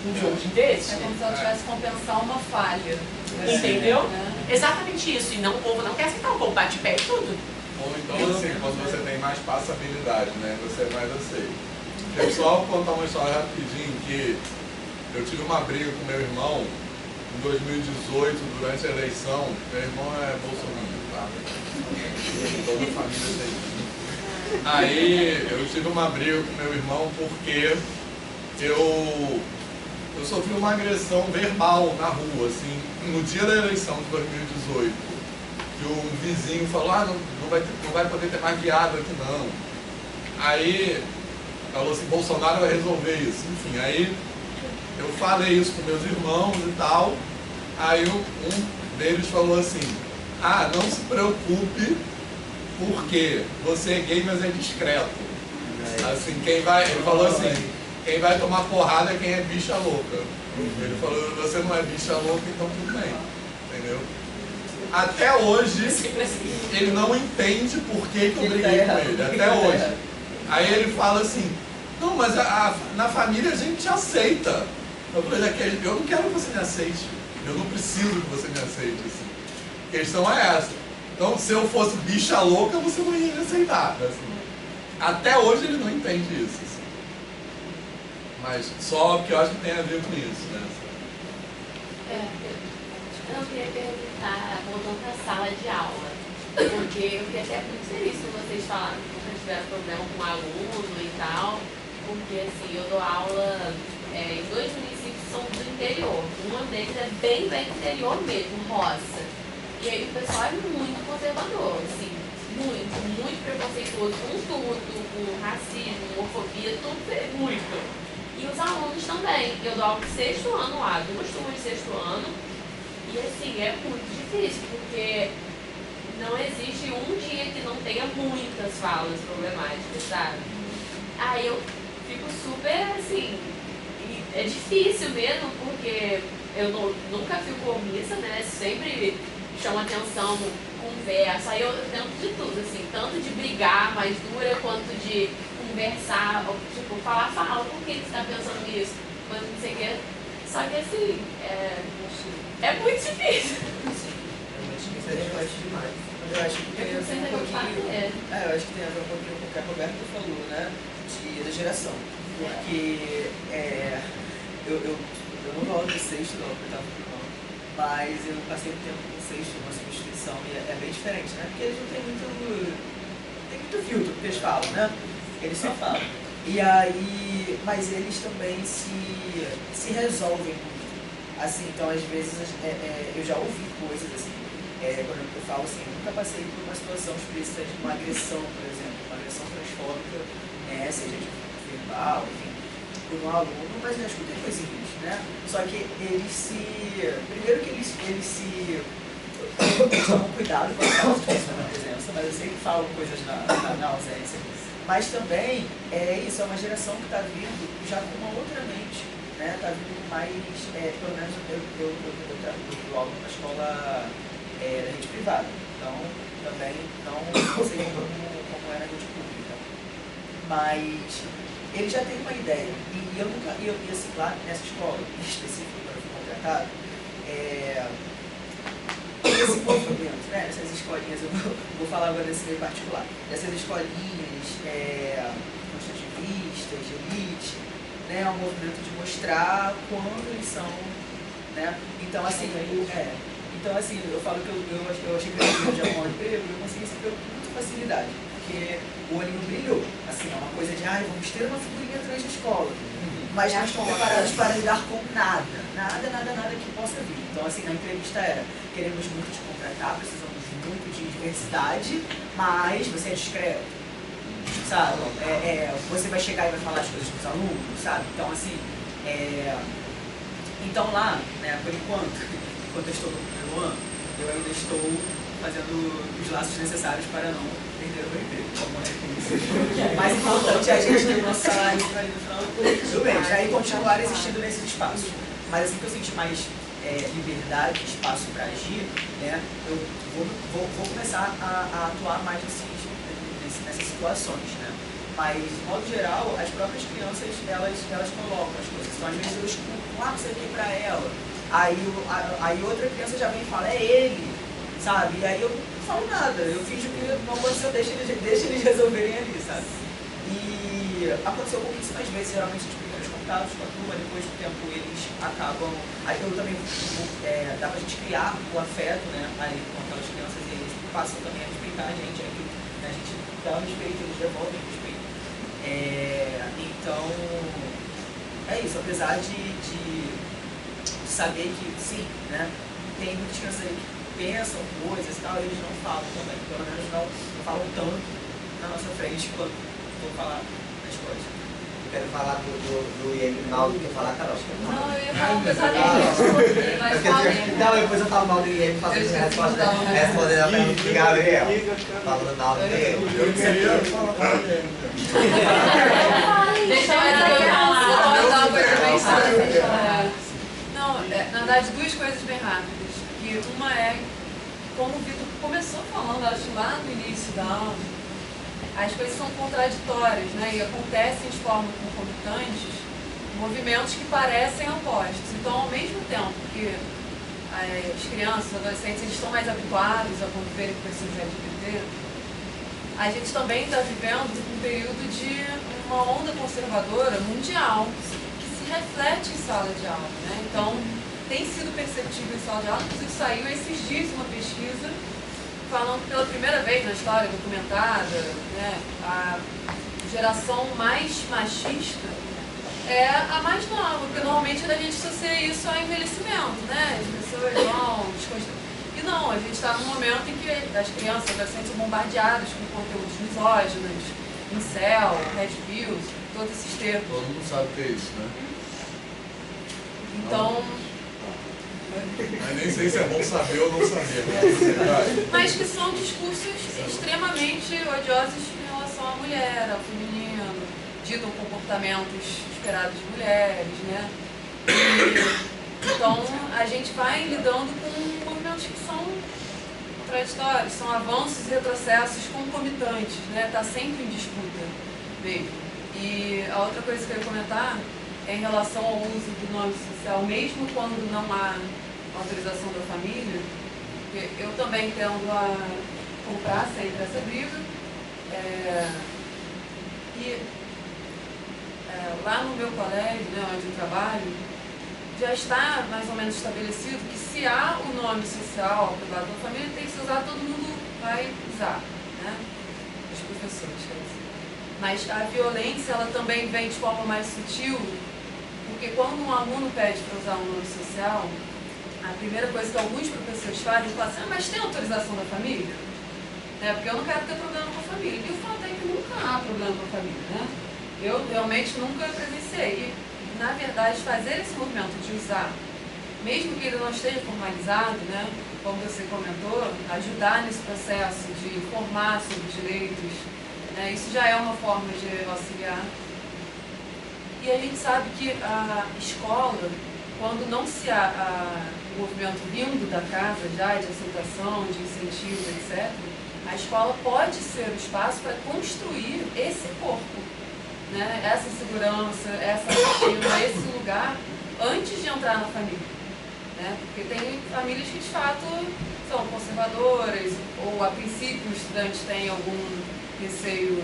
um jogo de interesses. É como se ela tivesse compensar uma falha. Entendeu? Exatamente isso. E não, o povo não quer aceitar, o povo bate pé e tudo. Ou então, assim, quando você tem mais passabilidade, né? Você é mais aceito. Eu só vou contar uma história rapidinho, que eu tive uma briga com meu irmão em 2018, durante a eleição. Meu irmão é bolsonaro, tá? Toda a família tem. Aí eu tive uma briga com meu irmão porque eu sofri uma agressão verbal na rua, assim, no dia da eleição de 2018. Que o vizinho falou, não vai poder ter mais viado aqui não. Aí falou assim, Bolsonaro vai resolver isso. Enfim, aí eu falei isso com meus irmãos e tal. Aí um deles falou assim, ah, não se preocupe, porque você é gay, mas é discreto. Assim, ele falou assim, quem vai tomar porrada é quem é bicha louca. Ele falou, você não é bicha louca, então tudo bem. Entendeu? Até hoje, ele não entende por que eu briguei com ele. Até hoje. Aí ele fala assim, não, mas na família a gente aceita. Eu falei, eu não quero que você me aceite. Eu não preciso que você me aceite. Assim. A questão é essa. Então, se eu fosse bicha louca, você não ia me aceitar. Assim. Até hoje ele não entende isso. Assim. Mas só que eu acho que tem a ver com isso. Né? Eu não queria perguntar, voltando para a sala de aula, porque eu fiquei até muito feliz quando vocês falaram que nunca tiveram problema com aluno e tal, porque assim, eu dou aula em 2 municípios que são do interior. Um deles é bem interior mesmo, roça. E aí o pessoal é muito conservador, assim, muito preconceituoso com tudo, com racismo, homofobia, tudo muito. E os alunos também. Eu dou aula de 6º ano lá, 2 turmas de 6º ano. E assim, é muito difícil, porque não existe um dia que não tenha muitas falas problemáticas, sabe? Aí eu fico super assim, é difícil mesmo, porque eu nunca fico omissa, né? Sempre chamo atenção, conversa, aí eu tento de tudo, assim, tanto de brigar mais dura, quanto de conversar, ou, tipo, fala, por que você tá pensando nisso? Mas não sei o que. Só que assim, é muito difícil. Isso é reflexo demais. Eu acho que tem a ver um pouquinho. Eu acho que tem a ver um pouquinho com o que a Roberta falou, né? Da geração. Porque eu não dou aula de 6º, não, porque eu tava ficando. Mas eu passei um tempo com 6º, uma substituição, e é bem diferente, né? Porque eles não têm muito filtro, porque eles falam, né? Eles só falam. E aí, mas eles também se resolvem muito. Assim, então às vezes eu já ouvi coisas assim, quando eu falo assim, eu nunca passei por uma situação explícita de uma agressão, por exemplo, uma agressão transfóbica, seja de verbal, enfim, por um aluno, mas eu escutei coisinhas, né? Só que primeiro que eles tomam cuidado com as falas na presença, mas eu sempre falo coisas na ausência. Mas também, isso é uma geração que está vindo já com uma outra mente, né? Está vindo mais, pelo menos eu dou aula numa escola da rede privada, então também não sei como é na rede pública. Mas ele já tem uma ideia, e eu nunca, assim, lá nessa escola em específico, quando eu fui contratado, esse movimento, né, essas escolinhas, eu vou falar agora desse meio particular, essas escolinhas construtivistas, de elite, né, é um movimento de mostrar quando eles são, né, então assim, eu falo que eu achei que eu ia arrumar um emprego, eu consegui esse emprego com muita facilidade, porque o olhinho brilhou, assim, é uma coisa de, vamos ter uma figurinha atrás da escola, mas não estão preparados para lidar com nada que possa vir. Então, assim, na entrevista queremos muito te contratar, precisamos muito de diversidade, mas você é discreto, sabe? Você vai chegar e vai falar as coisas com os alunos, sabe? Então, assim, então lá, né, por enquanto eu estou no primeiro ano, eu ainda estou fazendo os laços necessários para não perder o meu emprego. O mais importante é a gente ter o nosso salário para ir no final do mês. Tudo bem, já continuar existindo nesses espaços. Mas assim que eu sentir mais liberdade, espaço para agir, né, eu vou começar a atuar mais nessas situações, né? Mas, de modo geral, as próprias crianças, elas colocam as coisas. Então, às vezes eu escuto, não sei o que para ela. Aí outra criança já vem e fala, é ele, sabe? E aí eu não falo nada, eu finjo que não aconteceu, deixa eles resolverem ali, sabe? E aconteceu pouquíssimas vezes, geralmente os primeiros contatos com a turma, depois do tempo eles acabam. Aí eu também dá pra gente criar o afeto, né, ali com aquelas crianças, e eles passam também a respeitar a gente, né, a gente dá o respeito, eles devolvem o respeito. Então, é isso, apesar de saber que, sim, né, tem muitas crianças aí que pensam coisas e tal, eles não falam também, pelo menos não falam tanto na nossa frente quando vou falar as coisas. Eu quero falar do Ian Naldo, quer falar, Carol? Não, eu ia falam pesadelo. Mas falem. Não, depois eu falo mal do IEM fazendo resposta, respondendo a pergunta do Gabriel. Falando mal dele. Eu queria falar com ele. Deixa eu falar uma coisa bem É. Não, na verdade, duas coisas bem rápidas. Que uma é, como o Vitor começou falando, acho que lá no início da aula, as coisas são contraditórias, né? E acontecem de forma concomitante movimentos que parecem opostos. Então, ao mesmo tempo que as crianças, os adolescentes, eles estão mais habituados a conviverem com pessoas LGBT, a gente também está vivendo um período de uma onda conservadora mundial que se reflete em sala de aula, né? Então, tem sido perceptível em sala de aula, inclusive saiu esses dias uma pesquisa falando pela primeira vez na história documentada, né, a geração mais machista é a mais nova, porque normalmente a gente associa isso ao envelhecimento, né? As pessoas vão desconstruir. E não, a gente está num momento em que as crianças, adolescentes são bombardeadas com conteúdos misóginos, incel, red pills, todos esses termos. Todo mundo sabe o que é isso, né? Então... Mas nem sei se é bom saber ou não saber. Mas que são discursos extremamente odiosos em relação à mulher, ao feminino, ditam comportamentos esperados de mulheres, né? Então, a gente vai lidando com movimentos que são contraditórios, são avanços e retrocessos concomitantes, né? Está sempre em disputa mesmo. E a outra coisa que eu ia comentar é em relação ao uso do nome social, mesmo quando não há autorização da família, porque eu também tendo a comprar sempre essa briga, lá no meu colégio, né, onde eu trabalho, já está mais ou menos estabelecido que se há o nome social aprovado da família, tem que se usar, todo mundo vai usar, né? Os professores, quer dizer. Mas a violência, ela também vem de forma mais sutil, porque quando um aluno pede para usar um nome social, a primeira coisa que alguns professores fazem é falar assim, mas tem autorização da família? Porque eu não quero ter problema com a família. E o fato é que nunca há problema com a família, né? Eu realmente nunca presenciei. E, na verdade, fazer esse movimento de usar, mesmo que ele não esteja formalizado, né, como você comentou, ajudar nesse processo de informar sobre direitos, né, isso já é uma forma de auxiliar. E a gente sabe que a escola, quando não se há o movimento vindo da casa já, de aceitação, de incentivo, etc., a escola pode ser o espaço para construir esse corpo, né? Essa segurança, essa rotina, esse lugar, antes de entrar na família. Né? Porque tem famílias que, de fato, são conservadoras, ou, a princípio, o estudante tem algum receio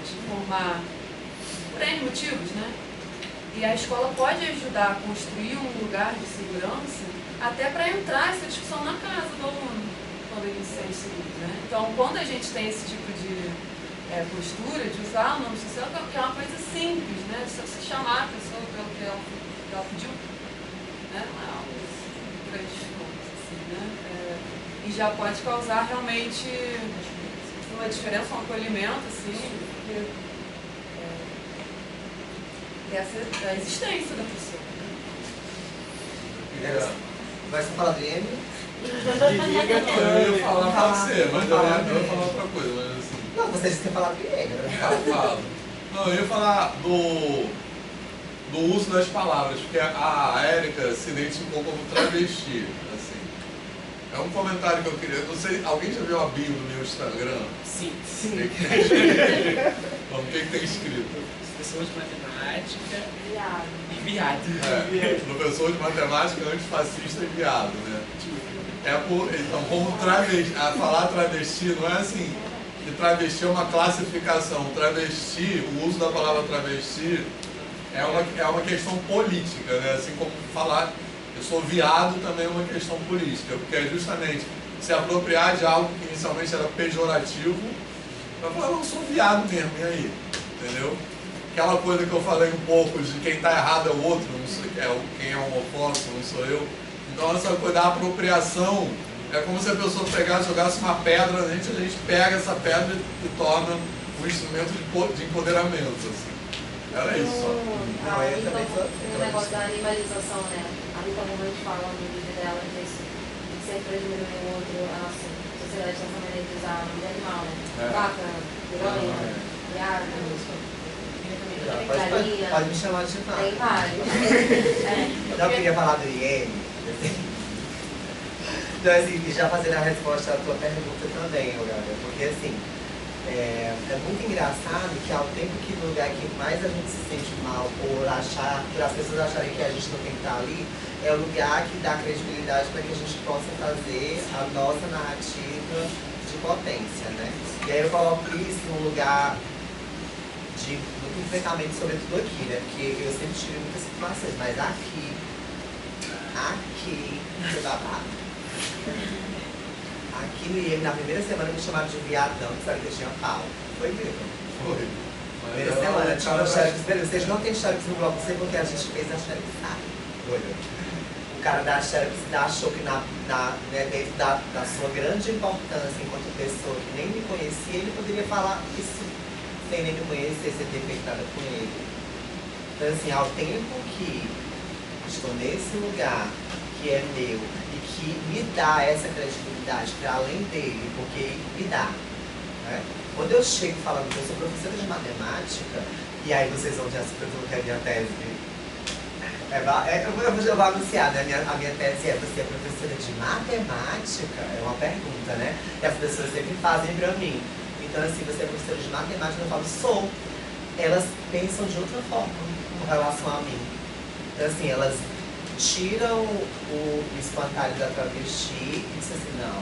de formar por N motivos, né? E a escola pode ajudar a construir um lugar de segurança até para entrar essa discussão na casa do aluno, quando ele se sente seguro, né? Então, quando a gente tem esse tipo de postura, de usar o nome social, que é uma coisa simples, né? Só você chamar a pessoa pelo que ela pediu, né? Não é algo grande, assim, né? E já pode causar realmente uma diferença, um acolhimento, assim, porque essa a existência da pessoa. Vai só falar do IEM? Eu ia falar pra você, mas eu ia falar outra coisa, mas assim... Não, você disse que ia falar do IEM, né? Falo. Não, eu ia falar do uso das palavras, porque a Érica se identificou como travesti, assim. É um comentário que eu queria... Não sei, alguém já viu a bio do meu Instagram? Sim. O que tem escrito? O que tem escrito? Professor de matemática Viado. e viado. Professor de matemática antifascista e viado, né? Então, como travesti, a falar travesti não é assim, que travesti é uma classificação. Travesti, o uso da palavra travesti é uma questão política, né? Assim como falar eu sou viado também é uma questão política, porque é justamente se apropriar de algo que inicialmente era pejorativo, para falar, eu sou viado mesmo, e aí? Entendeu? Aquela coisa que eu falei um pouco de quem está errado é o outro, não sei, quem é homofóbico, não sou eu. Então essa coisa da apropriação é como se a pessoa pegasse, jogasse uma pedra, a gente pega essa pedra e torna um instrumento de empoderamento. Assim. Era isso. Não, eu também sou. O negócio da animalização, né? A Rita Moment fala no vídeo dela disso. Sempre diminuir o outro, a nossa sociedade está falando de usar o nome de animal, né? Vaca, piranha, viado, Pode me chamar de vaca. tem vários. Não, eu queria falar do IEM. Então, assim, já fazendo a resposta à tua pergunta também, Gabriel, porque assim, é muito engraçado que ao tempo que no lugar que mais a gente se sente mal por as pessoas acharem que a gente não tem que estar ali, é o lugar que dá credibilidade para que a gente possa fazer a nossa narrativa de potência, né? E aí eu coloco isso num lugar de muito enfrentamento, sobretudo aqui, né? Porque eu sempre tive muitas situações, mas aqui foi babado. Aqui no IEM, na primeira semana, me chamaram de viadão, que sabe que eu tinha pau. Foi mesmo. Foi. Primeira semana, tinha o Xerox. Vocês não têm Xerox no bloco, não sei porque a gente fez a Xerox. O cara da Xerox achou que dentro da sua grande importância enquanto pessoa que nem me conhecia, ele poderia falar isso sem nem me conhecer, sem ter feito nada com ele. Então, assim, ao tempo que estou nesse lugar que é meu e que me dá essa credibilidade para além dele, porque me dá, né? Quando eu chego falando que eu sou professora de matemática, e aí vocês vão já se perguntar a minha tese, eu vou anunciar, né? A minha tese é: você é professora de matemática? É uma pergunta, né? E as pessoas sempre fazem para mim. Então, assim, você é professora de matemática? Eu falo, sou. Elas pensam de outra forma com relação a mim. Então, assim, elas tiram o espantalho da travesti e dizem assim, não,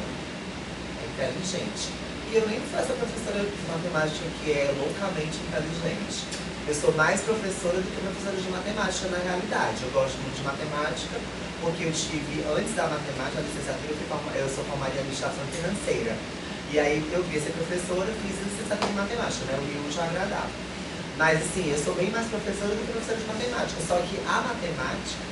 é inteligente. E eu nem sou essa professora de matemática que é loucamente inteligente. Eu sou mais professora do que professora de matemática na realidade. Eu gosto muito de matemática porque eu tive, antes da matemática, a licenciatura, eu sou formada em administração financeira. E aí eu queria ser professora, fiz licenciatura em matemática, né? O Rio já agradava. Mas assim, eu sou bem mais professora do que professora de matemática. Só que a matemática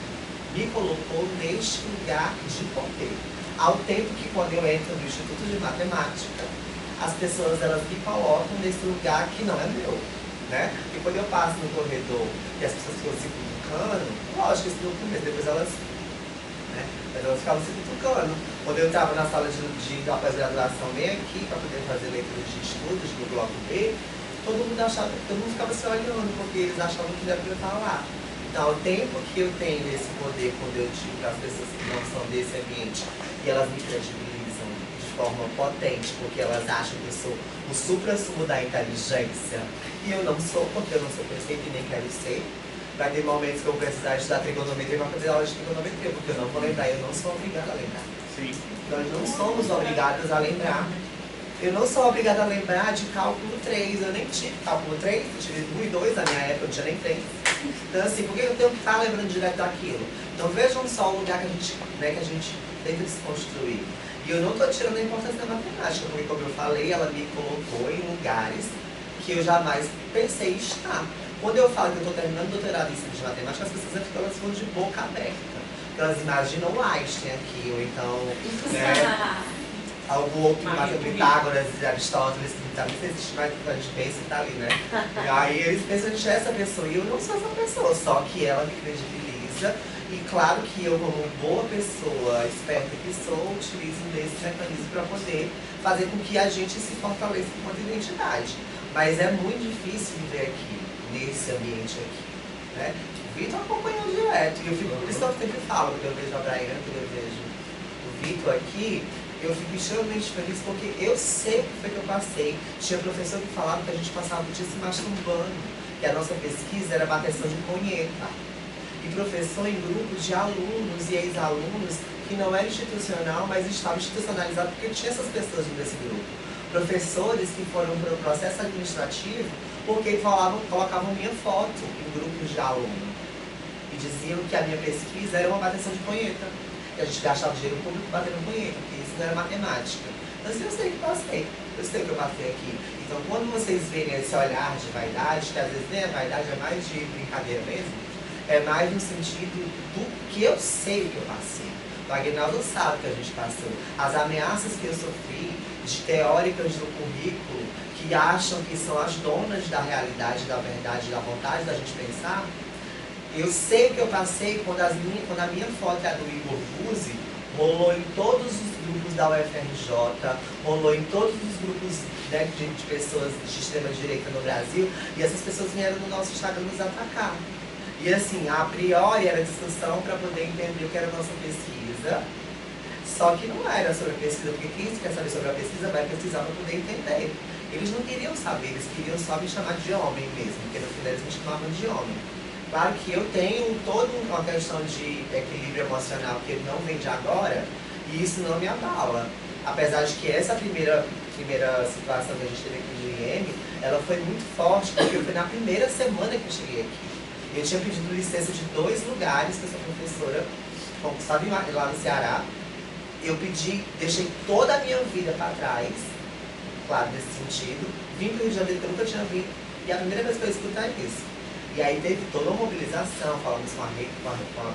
me colocou neste lugar de poder. Ao tempo que quando eu entro no Instituto de Matemática, as pessoas elas me colocam nesse lugar que não é meu, né? E quando eu passo no corredor e as pessoas ficam se cutucando, lógico, isso no começo, depois elas, né? Mas elas ficavam se cutucando. Quando eu estava na sala da pós-graduação bem aqui, para poder fazer leitura de estudos no bloco B, todo mundo ficava se olhando, porque eles achavam que era para eu estar lá. Então, o tempo que eu tenho esse poder, quando eu digo para as pessoas que não são desse ambiente, e elas me credibilizam de forma potente, porque elas acham que eu sou o supra-sumo da inteligência, e eu não sou, porque eu não sou perfeita e nem quero ser. Vai ter momentos que eu vou precisar estudar trigonometria para fazer aula de trigonometria, porque eu não vou lembrar, eu não sou obrigada a lembrar. Sim. Nós não somos obrigadas a lembrar. Eu não sou obrigada a lembrar de cálculo 3, eu nem tive cálculo 3, eu tive 1 e 2, na minha época eu não tinha nem 3. Então assim, por que eu tenho que estar lembrando direto daquilo? Então vejam só o lugar que a gente tenta desconstruir. E eu não estou tirando a importância da matemática, porque como eu falei, ela me colocou em lugares que eu jamais pensei em estar. Quando eu falo que eu estou terminando o doutorado em ciência de matemática, as pessoas ficam de boca aberta. Elas imaginam o Einstein aqui, ou então, né, algum outro Pitágoras, Aristóteles, que não existe mais, a gente pensa que tá ali, né? E aí eles pensam que é essa pessoa, e eu não sou essa pessoa, só que ela me credibiliza. E claro que eu, como boa pessoa, esperta que sou, utilizo desse mecanismo para poder fazer com que a gente se fortaleça enquanto identidade. Mas é muito difícil viver aqui, nesse ambiente aqui, né? O Vitor acompanhou direto, e eu fico, por isso que eu sempre falo, quando eu vejo a Braiana, quando eu vejo o Vitor aqui, eu fico extremamente feliz porque eu sei o que foi que eu passei. Tinha professor que falava que a gente passava o dia se masturbando, que a nossa pesquisa era bateção de punheta. E professor em grupos de alunos e ex-alunos que não era institucional, mas estava institucionalizado porque tinha essas pessoas nesse grupo. Professores que foram para o processo administrativo porque colocavam minha foto em grupos de alunos. E diziam que a minha pesquisa era uma bateção de punheta. Que a gente gastava dinheiro público batendo punheta, porque isso não era matemática. Então assim, eu sei que passei, eu sei que eu passei aqui. Então quando vocês verem esse olhar de vaidade, que às vezes nem é vaidade, é mais de brincadeira mesmo, é mais no sentido do que eu sei o que eu passei. O Aguinaldo sabe o que a gente passou. As ameaças que eu sofri, de teóricas do currículo, que acham que são as donas da realidade, da verdade, da vontade da gente pensar. Eu sei o que eu passei quando a minha foto é a do Igor Buzzi, rolou em todos os grupos da UFRJ, rolou em todos os grupos, né, de pessoas de extrema direita no Brasil, e essas pessoas vieram no nosso Instagram nos atacar. E assim, a priori era discussão para poder entender o que era a nossa pesquisa, só que não era sobre a pesquisa, porque quem quer saber sobre a pesquisa vai pesquisar para poder entender. Eles não queriam saber, eles queriam só me chamar de homem mesmo, porque no final eles me chamavam de homem. Claro que eu tenho toda uma questão de equilíbrio emocional que não vem de agora, e isso não me abala. Apesar de que essa primeira situação que a gente teve aqui no IEM, ela foi muito forte, porque foi na primeira semana que eu cheguei aqui. Eu tinha pedido licença de 2 lugares, que eu sou professora, sabe, lá no Ceará. Eu pedi, deixei toda a minha vida para trás, claro, nesse sentido. Vim para o Rio de Janeiro, que eu nunca tinha vindo, e a primeira vez que eu escuto é isso. E aí teve toda uma mobilização, falamos com a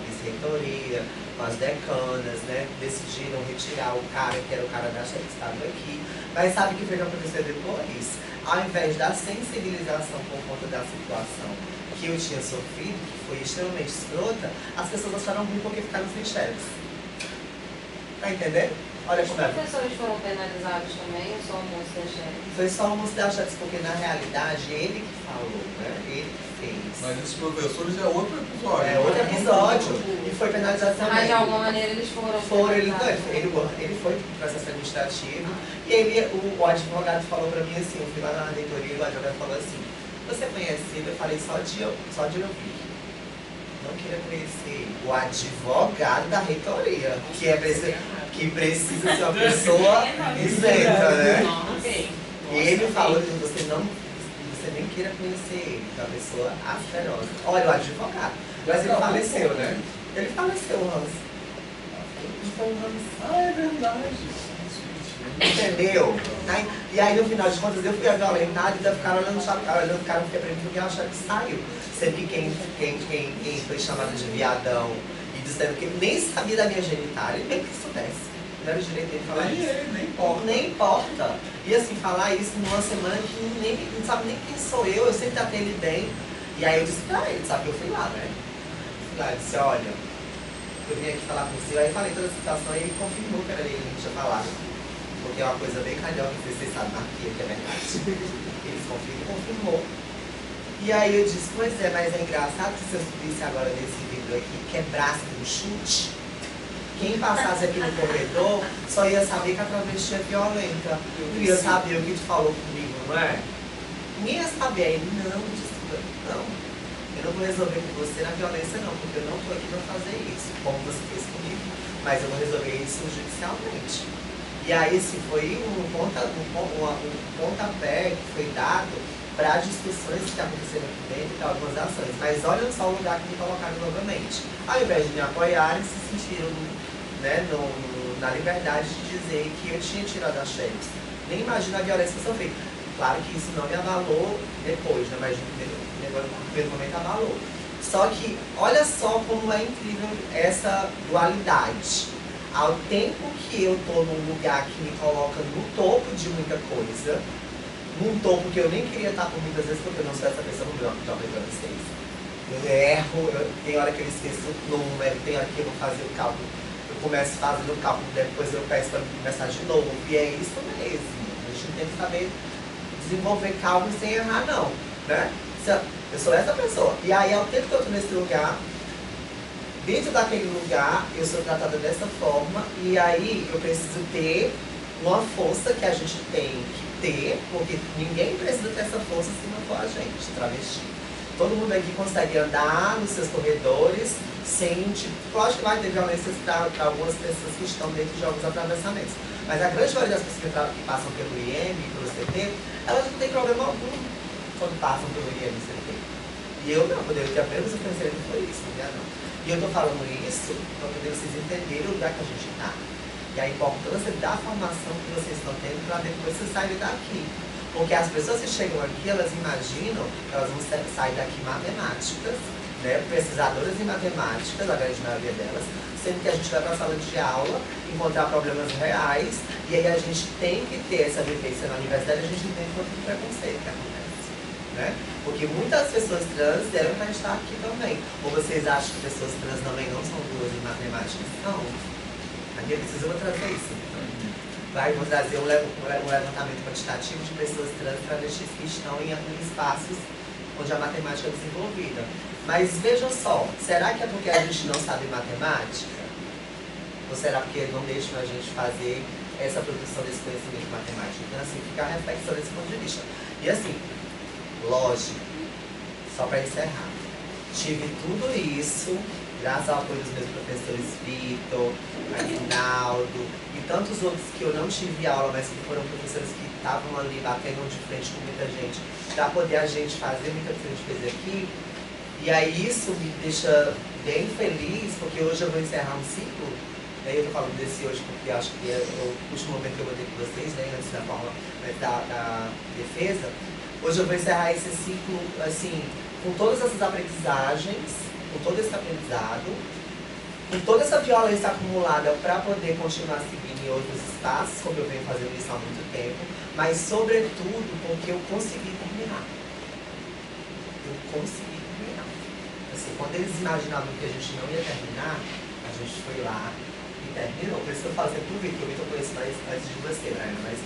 vice-reitoria, com as decanas, né? Decidiram retirar o cara, que era o cara da chefe que estava aqui. Mas sabe o que foi que aconteceu depois? Ao invés da sensibilização por conta da situação que eu tinha sofrido, que foi extremamente escrota, as pessoas acharam ruim porque ficaram sem chefes. Tá entendendo? Olha como é. Os professores foram penalizados também, ou só o moço da chefe? Foi só o moço da chefe, porque na realidade ele que falou, né? Ele que fez. Mas esses professores é outro episódio. É outro episódio. E foi penalização também. Mas de alguma maneira eles foram penalizados. Ele foi pro processo administrativo. E aí o advogado falou pra mim assim, eu fui lá na reitoria e o advogado falou assim, você conhece ele? Eu falei só de ouvir. Não queria conhecer o advogado da reitoria, que precisa ser uma pessoa isenta, né? E ele falou que você nem queira conhecer ele, que é uma pessoa asquerosa. Olha, o advogado. Mas ele faleceu, né? Ele faleceu, o Hans. Ah, é verdade. Entendeu? E aí, no final de contas, eu fui violentada e ficaram olhando o cara, fiquei pra mim porque eu achava que saiu. Sendo que quem foi chamado de viadão e dizendo que nem sabia da minha genitália, nem que soubesse. Não era o direito dele falar isso. Nem importa. Nem importa. E assim, falar isso numa semana que não sabe nem quem sou eu sempre tratei ele bem. E aí eu disse pra ele, sabe que eu fui lá, né? Fui lá e disse, olha, eu vim aqui falar com você. Aí falei toda a situação e ele confirmou que era ele que tinha falado. Porque é uma coisa bem carioca, que vocês sabem, marquei, que é verdade. Eles confirmou. E aí eu disse, pois é, mas é engraçado que se eu subisse agora nesse vídeo aqui, quebrasse com chute, quem passasse aqui no corredor só ia saber que a travesti é violenta. Eu ia saber o que tu falou comigo, não é? Ninguém ia saber. Aí ele, não, desculpa, não. Eu não vou resolver com você na violência não, porque eu não estou aqui para fazer isso, como você fez comigo. Mas eu vou resolver isso judicialmente. E aí, assim, foi um pontapé que foi dado para as discussões que aconteceram aqui dentro e para algumas ações. Mas olha só o lugar que me colocaram novamente. Ao invés de me apoiarem, se sentiram, né, na liberdade de dizer que eu tinha tirado as cheques. Nem imagino a violência que eu sofri. Claro que isso não me abalou depois, né, mas no primeiro momento abalou. Só que olha só como é incrível essa dualidade. Ao tempo que eu estou num lugar que me coloca no topo de muita coisa, num topo que eu nem queria estar por muitas vezes, porque eu não sou essa pessoa no bloco, já falei pra vocês. Eu erro, tem hora que eu esqueço o número, tem hora que eu vou fazer o cálculo, eu começo fazendo o cálculo, depois eu peço para começar de novo, e é isso mesmo. A gente não tem que saber desenvolver cálculo sem errar não, né? Eu sou essa pessoa. E aí, ao tempo que eu estou nesse lugar, dentro daquele lugar, eu sou tratada dessa forma, e aí eu preciso ter uma força que a gente tem que ter, porque ninguém precisa ter essa força se não for a gente, travesti. Todo mundo aqui consegue andar nos seus corredores sem, tipo, lógico que vai ter violências para algumas pessoas que estão dentro de alguns atravessamentos. Mas a grande maioria das pessoas que passam pelo IEM e pelo CT, elas não têm problema algum quando passam pelo IEM e CT. E eu não, quando eu tive a primeira vez que eu conheci ele, foi isso, não. E eu estou falando isso para poder vocês entenderem o lugar que a gente está. E a importância da formação que vocês estão tendo para depois vocês saírem daqui. Porque as pessoas que chegam aqui, elas imaginam que elas vão sair daqui matemáticas, né, pesquisadoras em matemáticas, a grande maioria delas, sendo que a gente vai para a sala de aula, encontrar problemas reais, e aí a gente tem que ter essa vivência na universidade, a gente não tem quanto preconceito que acontece, né? Porque muitas pessoas trans deram para estar aqui também. Ou vocês acham que pessoas trans também não são boas em matemática? Não. Aqui eu preciso trazer isso. Vou trazer um levantamento quantitativo de pessoas trans e travestis que estão em espaços onde a matemática é desenvolvida. Mas vejam só, será que é porque a gente não sabe matemática? Ou será porque não deixam a gente fazer essa produção desse conhecimento matemático? Então, assim, fica a reflexão desse ponto de vista. E assim, lógico, só para encerrar, tive tudo isso graças ao apoio dos meus professores Vitor, Aguinaldo e tantos outros que eu não tive aula, mas que foram professores que estavam ali batendo de frente com muita gente, para poder a gente fazer muita coisa que a gente fez aqui. E aí isso me deixa bem feliz, porque hoje eu vou encerrar um ciclo. Daí eu tô falando desse hoje porque acho que é o último momento que eu vou ter com vocês, né, antes da defesa. Hoje eu vou encerrar esse ciclo, assim, com todas essas aprendizagens, com todo esse aprendizado, com toda essa violência acumulada para poder continuar seguindo em outros espaços, como eu venho fazendo isso há muito tempo, mas sobretudo porque eu consegui terminar. Eu consegui terminar. Assim, quando eles imaginavam que a gente não ia terminar, a gente foi lá e terminou. Por isso que eu falo sempre pro Vitor, o Vitor eu conheço mais antes de você, né? Mas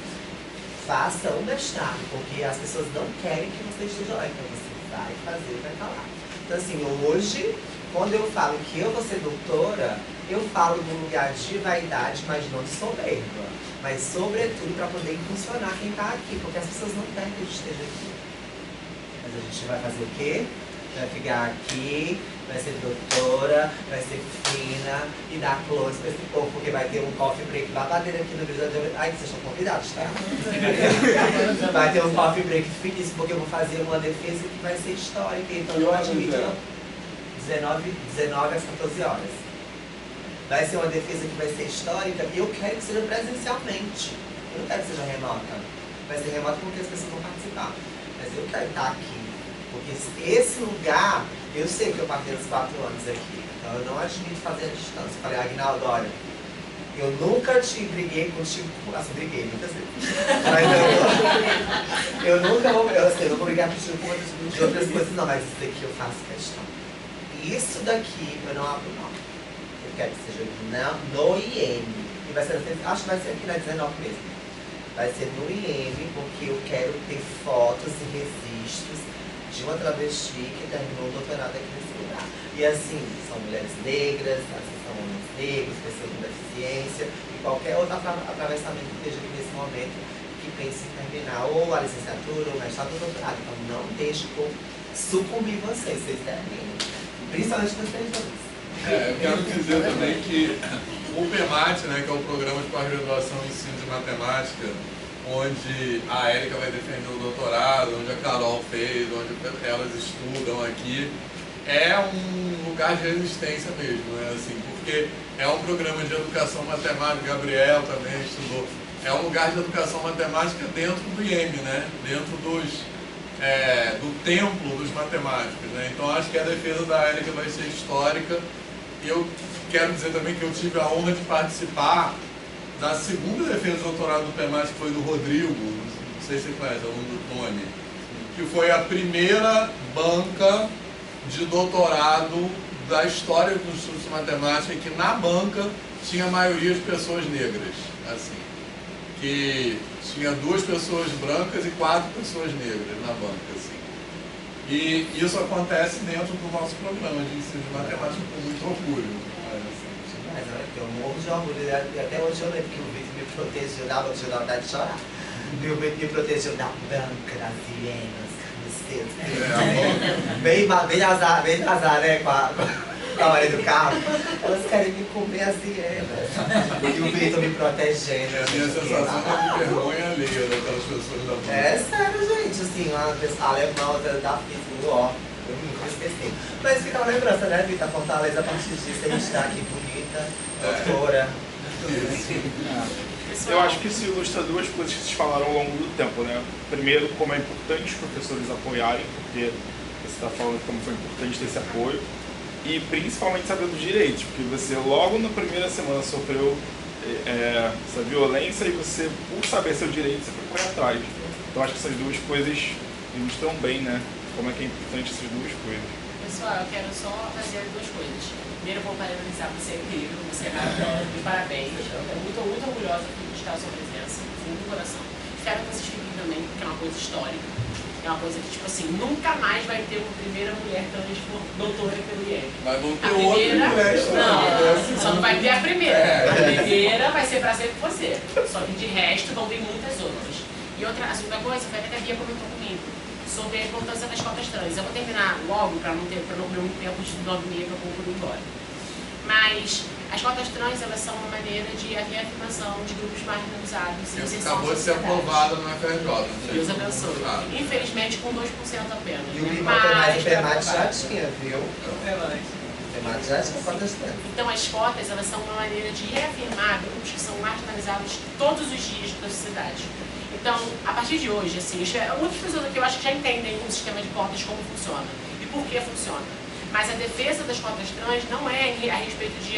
faça um mestrado, porque as pessoas não querem que você esteja lá, então você vai fazer e vai estar lá. Então assim, hoje, quando eu falo que eu vou ser doutora, eu falo de um lugar de vaidade, mas não de soberba. Mas sobretudo para poder impulsionar quem está aqui, porque as pessoas não querem que a gente esteja aqui. Mas a gente vai fazer o quê? Vai ficar aqui, vai ser doutora, vai ser fina e dar close pra esse povo, porque vai ter um coffee break babadeiro aqui no Rio de Janeiro. Ai, vocês estão convidados, tá? Vai ter um coffee break finíssimo, porque eu vou fazer uma defesa que vai ser histórica, então eu admito 19 às 14 horas. Vai ser uma defesa que vai ser histórica e eu quero que seja presencialmente. Eu não quero que seja remota. Vai ser remota porque as pessoas vão participar. Mas eu quero estar aqui. Porque esse lugar, eu sei que eu passei os 4 anos aqui, então eu não admito fazer a distância. Eu falei, Aguinaldo, olha, eu nunca te briguei contigo, assim, briguei, muitas vezes. Mas eu nunca vou, eu não vou brigar contigo com outras coisas, não, mas isso daqui eu faço questão. E isso daqui eu não abro mão. Eu quero que seja no IM. E vai ser, acho que vai ser aqui na 19 mesmo. Vai ser no IM, porque eu quero ter fotos e registros de uma travesti que terminou o doutorado aqui nesse lugar. E assim, são mulheres negras, são homens negros, pessoas com deficiência e qualquer outro atravessamento que esteja aqui nesse momento que pense em terminar ou a licenciatura, ou o mestrado ou o doutorado. Então não deixe por sucumbir vocês terminem. Principalmente vocês dois. Eu quero dizer também que o PEMAT, né, que é o Programa de Pós-Graduação em Ensino de Matemática, onde a Érica vai defender o doutorado, onde a Carol fez, onde elas estudam aqui, é um lugar de resistência mesmo, né? Assim, porque é um programa de educação matemática, Gabriel também estudou, é um lugar de educação matemática dentro do IEM, né? Dentro do templo dos matemáticos, né? Então acho que a defesa da Érica vai ser histórica. E eu quero dizer também que eu tive a honra de participar da segunda defesa de doutorado do PEMAT, que foi do Rodrigo, não sei se você conhece, aluno do Tony, que foi a primeira banca de doutorado da história dos estudos de matemática, e que na banca tinha a maioria de pessoas negras, assim, que tinha 2 pessoas brancas e 4 pessoas negras na banca, assim. E isso acontece dentro do nosso programa de ensino de matemática com muito orgulho. Mas olha, eu morro de orgulho, e até hoje eu lembro que o Vitor me protegeu, dava vontade de chorar. O Vitor me protegeu da banca, das hienas, dos seus. Bem azar, né, com a Maria do carro. Elas querem me comer as hienas. E o Vitor me protegendo. A minha sensação é de vergonha alheia daquelas pessoas da banca. É sério, gente, assim, uma pessoa alemã da física, ó. Eu nunca vou esquecer. Mas fica uma lembrança, né, Vitor? Fortaleza, a partir disso, a gente tá aqui bonita, doutora. Eu acho que isso ilustra 2 coisas que vocês falaram ao longo do tempo, né? Primeiro, como é importante os professores apoiarem, porque você está falando como foi importante ter esse apoio. e principalmente saber dos direitos, porque você logo na primeira semana sofreu essa violência e você, por saber seu direito, você foi correr atrás. Então acho que essas duas coisas ilustram bem, né? Como é que é importante essas duas coisas. Pessoal, eu quero só fazer duas coisas. Primeiro, eu vou parabenizar você, incrível, você é maravilhosa, e parabéns. Eu estou muito, muito orgulhosa de estar a sua presença, fundo do coração. Espero que vocês fiquem também, porque é uma coisa histórica. É uma coisa que, tipo assim, nunca mais vai ter uma primeira mulher trans doutora pelo IEM. Mas vão ter A primeira, outra mulher. não, só não vai ter a primeira. A primeira vai ser pra sempre você. Só que de resto vão vir muitas outras. E a segunda coisa, foi até que a Bia comentou comigo, sobre a importância das cotas trans. Eu vou terminar logo, para não ter muito tempo de 9h30 para eu concluir embora. Mas as cotas trans, elas são uma maneira de reafirmação de grupos marginalizados. Isso acabou de ser aprovado no FRJ. Deus abençoe. Infelizmente com 2% apenas. E o PEMAT já tinha, viu? O PEMAT já tinha cotas trans. Então as cotas, elas são uma maneira de reafirmar grupos que são marginalizados todos os dias da sociedade. Então, a partir de hoje, assim, muitas pessoas aqui eu acho que já entendem o sistema de cotas, como funciona e por que funciona. Mas a defesa das cotas trans não é a respeito de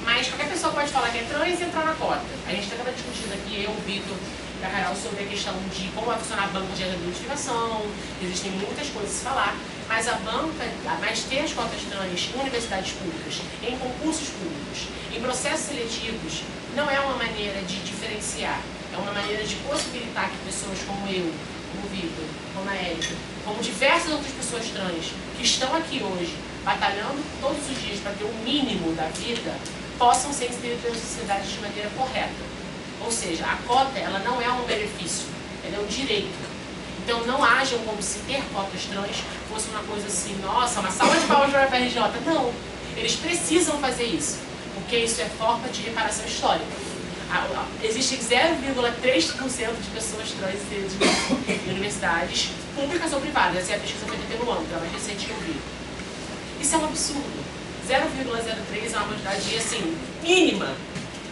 mas qualquer pessoa pode falar que é trans e entrar na cota. A gente estava discutindo aqui, eu, o Vitor e a Carol, sobre a questão de como vai funcionar a banca de identificação. Existem muitas coisas a se falar, mas ter as cotas trans em universidades públicas, em concursos públicos, em processos seletivos, não é uma maneira de diferenciar. É uma maneira de possibilitar que pessoas como eu, como o Vitor, como a Érica, como diversas outras pessoas trans que estão aqui hoje, batalhando todos os dias para ter o mínimo da vida, possam ser inseridas na sociedade de maneira correta. Ou seja, a cota, ela não é um benefício, ela é um direito. Então não ajam como se ter cotas trans fosse uma coisa assim, nossa, uma salva de palmas para a FRJ. Não, eles precisam fazer isso, porque isso é forma de reparação histórica. Existe 0,3% de pessoas trans em universidades públicas ou privadas. Essa é a pesquisa feita pelo ANTRA, a mais recente que eu vi. Isso é um absurdo. 0,03 é uma quantidade, assim, mínima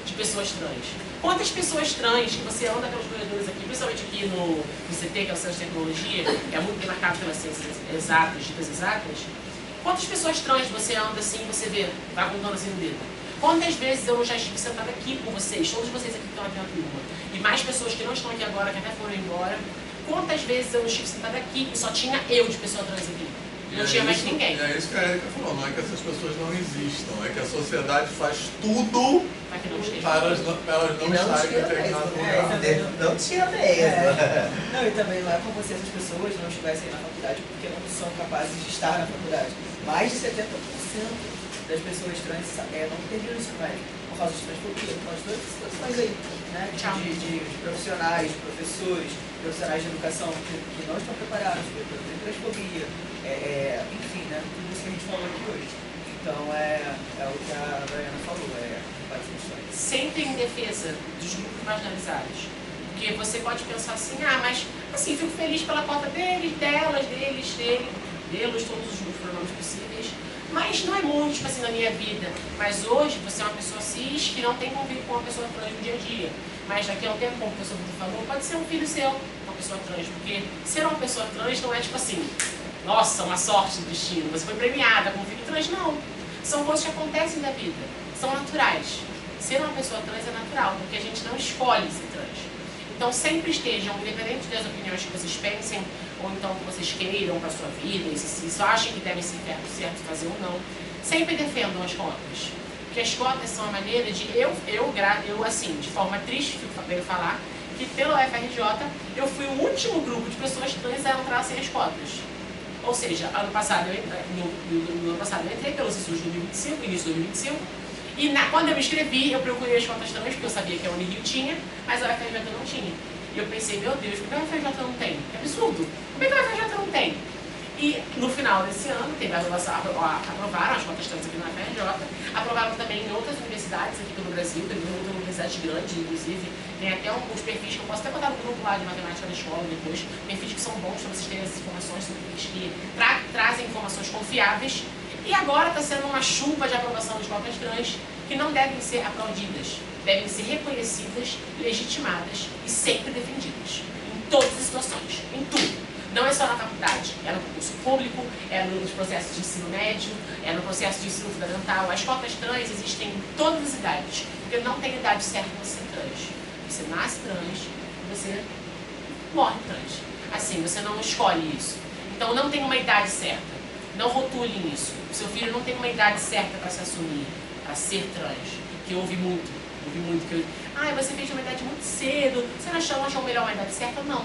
de pessoas trans. Quantas pessoas trans que você anda pelos corredores aqui, principalmente aqui no CT, que é o Centro de Tecnologia, que é muito bem marcado pelas ciências exatas, ditas exatas, quantas pessoas trans você anda assim, você vê, vai contando assim no dedo? Quantas vezes eu já estive sentada aqui com vocês, todos vocês aqui que estão aqui na turma, e mais pessoas que não estão aqui agora, que até foram embora, quantas vezes eu não estive sentada aqui e só tinha eu de pessoa trans aqui? Não tinha mais ninguém. É isso que a Erika falou, não é que essas pessoas não existam, é que a sociedade faz tudo para elas não estarem em determinado lugar. Não tinha mesmo. Não, e também não é como se essas pessoas não estivessem na faculdade porque não são capazes de estar na faculdade. Mais de 70% das pessoas trans não terminam o ensino médio por causa de transfobia, por causa de todas as situações aí, né? De profissionais, de professores, profissionais de educação que não estão preparados para transfobia, enfim, né? Tudo isso que a gente falou aqui hoje. Então é o que a Daiana falou, sempre em defesa dos grupos marginalizados. Porque você pode pensar assim, mas assim, fico feliz pela cota deles, delas, deles, todos os grupos pronomes possíveis. Mas não é muito, tipo assim, na minha vida. Mas hoje você é uma pessoa cis que não tem convívio com uma pessoa trans no dia a dia. Mas daqui a um tempo, como o professor falou, pode ser um filho seu, uma pessoa trans. Porque ser uma pessoa trans não é tipo assim, nossa, uma sorte do destino, você foi premiada com um filho trans. Não. São coisas que acontecem na vida. São naturais. Ser uma pessoa trans é natural, porque a gente não escolhe ser trans. Então sempre estejam, independente das opiniões que vocês pensem, ou então que vocês queiram para a sua vida, e se achem que devem ser certo fazer ou não, sempre defendam as cotas. Porque as cotas são a maneira de eu assim, de forma triste, fico falar, que pelo FRJ eu fui o último grupo de pessoas trans a entrar sem as cotas. Ou seja, no ano passado eu entrei pelo CISUS de 2025, início de 2025, e quando eu me inscrevi, eu procurei as cotas trans, porque eu sabia que a Unirio tinha, mas a UFRJ não tinha. E eu pensei, meu Deus, por que a UFRJ não tem? É absurdo. Por que a UFRJ não tem? E no final desse ano, aprovaram as cotas trans aqui na UFRJ, aprovaram também em outras universidades aqui pelo Brasil, tem outras universidades grandes, inclusive, tem até uns perfis que eu posso até botar no grupo lá de matemática da escola depois, perfis que são bons para vocês terem as informações, que trazem informações confiáveis. E agora está sendo uma chuva de aprovação das cotas trans que não devem ser aplaudidas, devem ser reconhecidas, legitimadas e sempre defendidas, em todas as situações, em tudo. Não é só na faculdade, é no concurso público, é nos processos de ensino médio, é no processo de ensino fundamental. As cotas trans existem em todas as idades, porque não tem idade certa para ser trans. Você nasce trans, você morre trans. Assim, você não escolhe isso. Então não tem uma idade certa. Não rotulem isso. O seu filho não tem uma idade certa para se assumir, para ser trans. Que eu ouvi muito que você fez uma idade muito cedo, você não achou melhor uma idade certa? Não.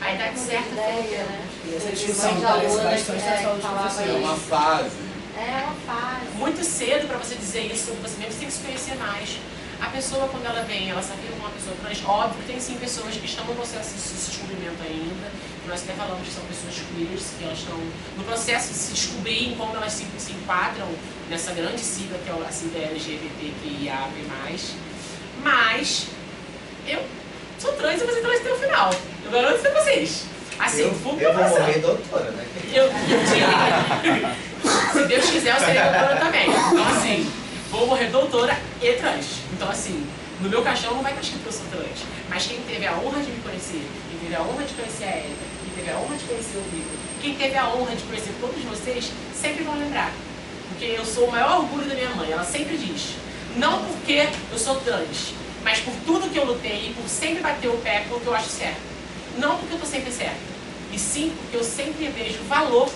A idade certa ideia, né? E essa discussão parece bastante na sala de professor. É uma fase. É uma fase. Muito cedo para você dizer isso sobre você mesmo, você tem que se conhecer mais. A pessoa, quando ela vem, ela se afirma uma pessoa trans, óbvio que tem sim pessoas que estão no processo de descobrimento ainda. Nós até falamos que são pessoas queers, que elas estão no processo de se descobrir em como elas se enquadram nessa grande sigla que é a sigla LGBTQIA+. Mas eu sou trans e vou ser trans até o final. Eu garanto isso pra vocês. Assim, eu vou morrer doutora, né? Se Deus quiser, eu serei doutora também. Então, assim, vou morrer doutora e trans. Então, assim, no meu caixão não vai estar escrito que eu sou trans. Mas quem teve a honra de me conhecer, quem teve a honra de conhecer a Érica, quem teve a honra de conhecer o Vitor, quem teve a honra de conhecer todos vocês, sempre vão lembrar. Porque eu sou o maior orgulho da minha mãe. Ela sempre diz, não porque eu sou trans, mas por tudo que eu lutei e por sempre bater o pé pelo que eu acho certo. Não porque eu estou sempre certa, e sim porque eu sempre vejo valor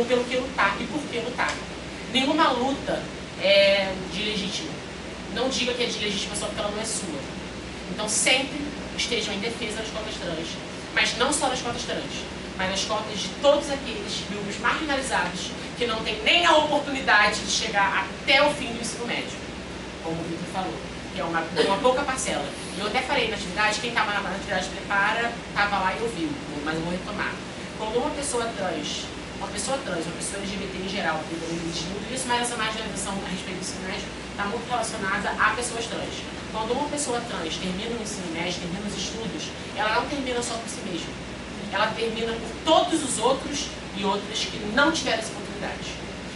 pelo que lutar e por que lutar. Nenhuma luta é de legítima. Não diga que é de legítima só porque ela não é sua. Então sempre estejam em defesa das cotas trans, mas não só das cotas trans, mas das cotas de todos aqueles grupos marginalizados que não têm nem a oportunidade de chegar até o fim do ensino médio, como o Vitor falou, que é uma pouca parcela. E eu até falei na atividade, quem estava na atividade prepara, estava lá e ouviu, mas eu vou retomar. Quando uma pessoa trans, uma pessoa LGBT em geral, porque eu existe muito isso, mas essa marginalização a respeito do ensino médio está muito relacionada a pessoas trans. Quando uma pessoa trans termina o ensino médio, termina os estudos, ela não termina só por si mesma. Ela termina por todos os outros e outras que não tiveram essa oportunidade.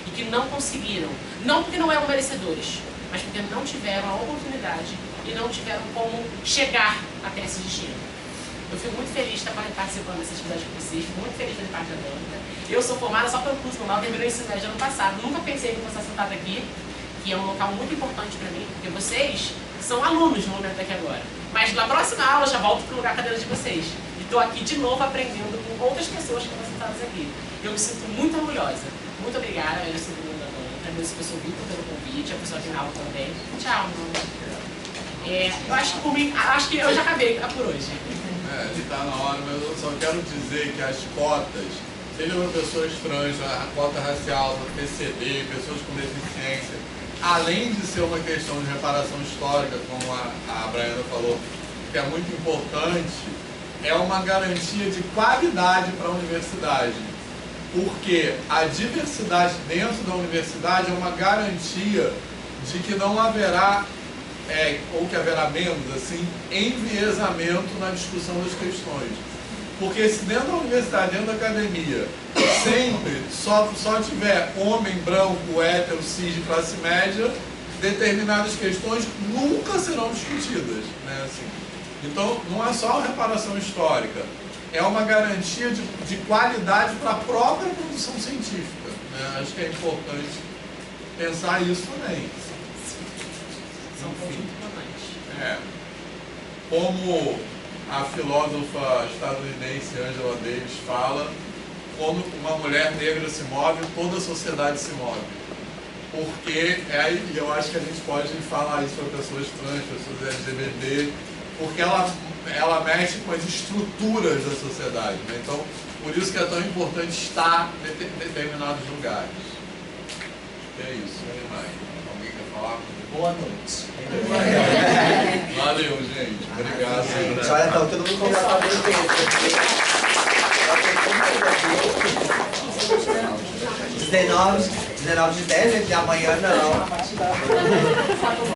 E que não conseguiram. Não porque não eram merecedores, mas porque não tiveram a oportunidade e não tiveram como chegar até esse destino. Eu fico muito feliz de estar participando dessa atividade com vocês, fico muito feliz de fazer parte da banca. Eu sou formada só pelo curso normal, terminei o ensino médio ano passado, nunca pensei em estar sentada aqui, que é um local muito importante para mim, porque vocês são alunos no momento aqui agora. Mas na próxima aula eu já volto para o lugar cadeira de vocês. E estou aqui de novo aprendendo com outras pessoas que estão sentadas aqui. Eu me sinto muito orgulhosa. Muito obrigada, eu sou da banca, agradeço ao professor Vitor pelo convite, a professora Rinaldo também. Tchau, eu acho que por mim, acho que eu já acabei por hoje. Está na hora, mas eu só quero dizer que as cotas, seja para pessoas trans, a cota racial, para PCD, pessoas com deficiência, além de ser uma questão de reparação histórica, como a Braiana falou, que é muito importante, é uma garantia de qualidade para a universidade. Porque a diversidade dentro da universidade é uma garantia de que não haverá, ou que haverá menos, assim, enviesamento na discussão das questões. Porque se dentro da universidade, dentro da academia, sempre só tiver homem, branco, hétero, cis, de classe média, determinadas questões nunca serão discutidas, né, assim. Então, não é só uma reparação histórica, é uma garantia de qualidade para a própria produção científica, né? Acho que é importante pensar isso também. São pontos importantes. Como a filósofa estadunidense Angela Davis fala, quando uma mulher negra se move, toda a sociedade se move. Porque, e eu acho que a gente pode falar isso para pessoas trans, pessoas LGBT, porque ela mexe com as estruturas da sociedade, né? Então, por isso que é tão importante estar em determinados lugares. É isso, alguém quer falar? Boa noite. Valeu, gente. Obrigado. Gente, olha, então, todo mundo conversa para vocês. 19 de 10, de amanhã não.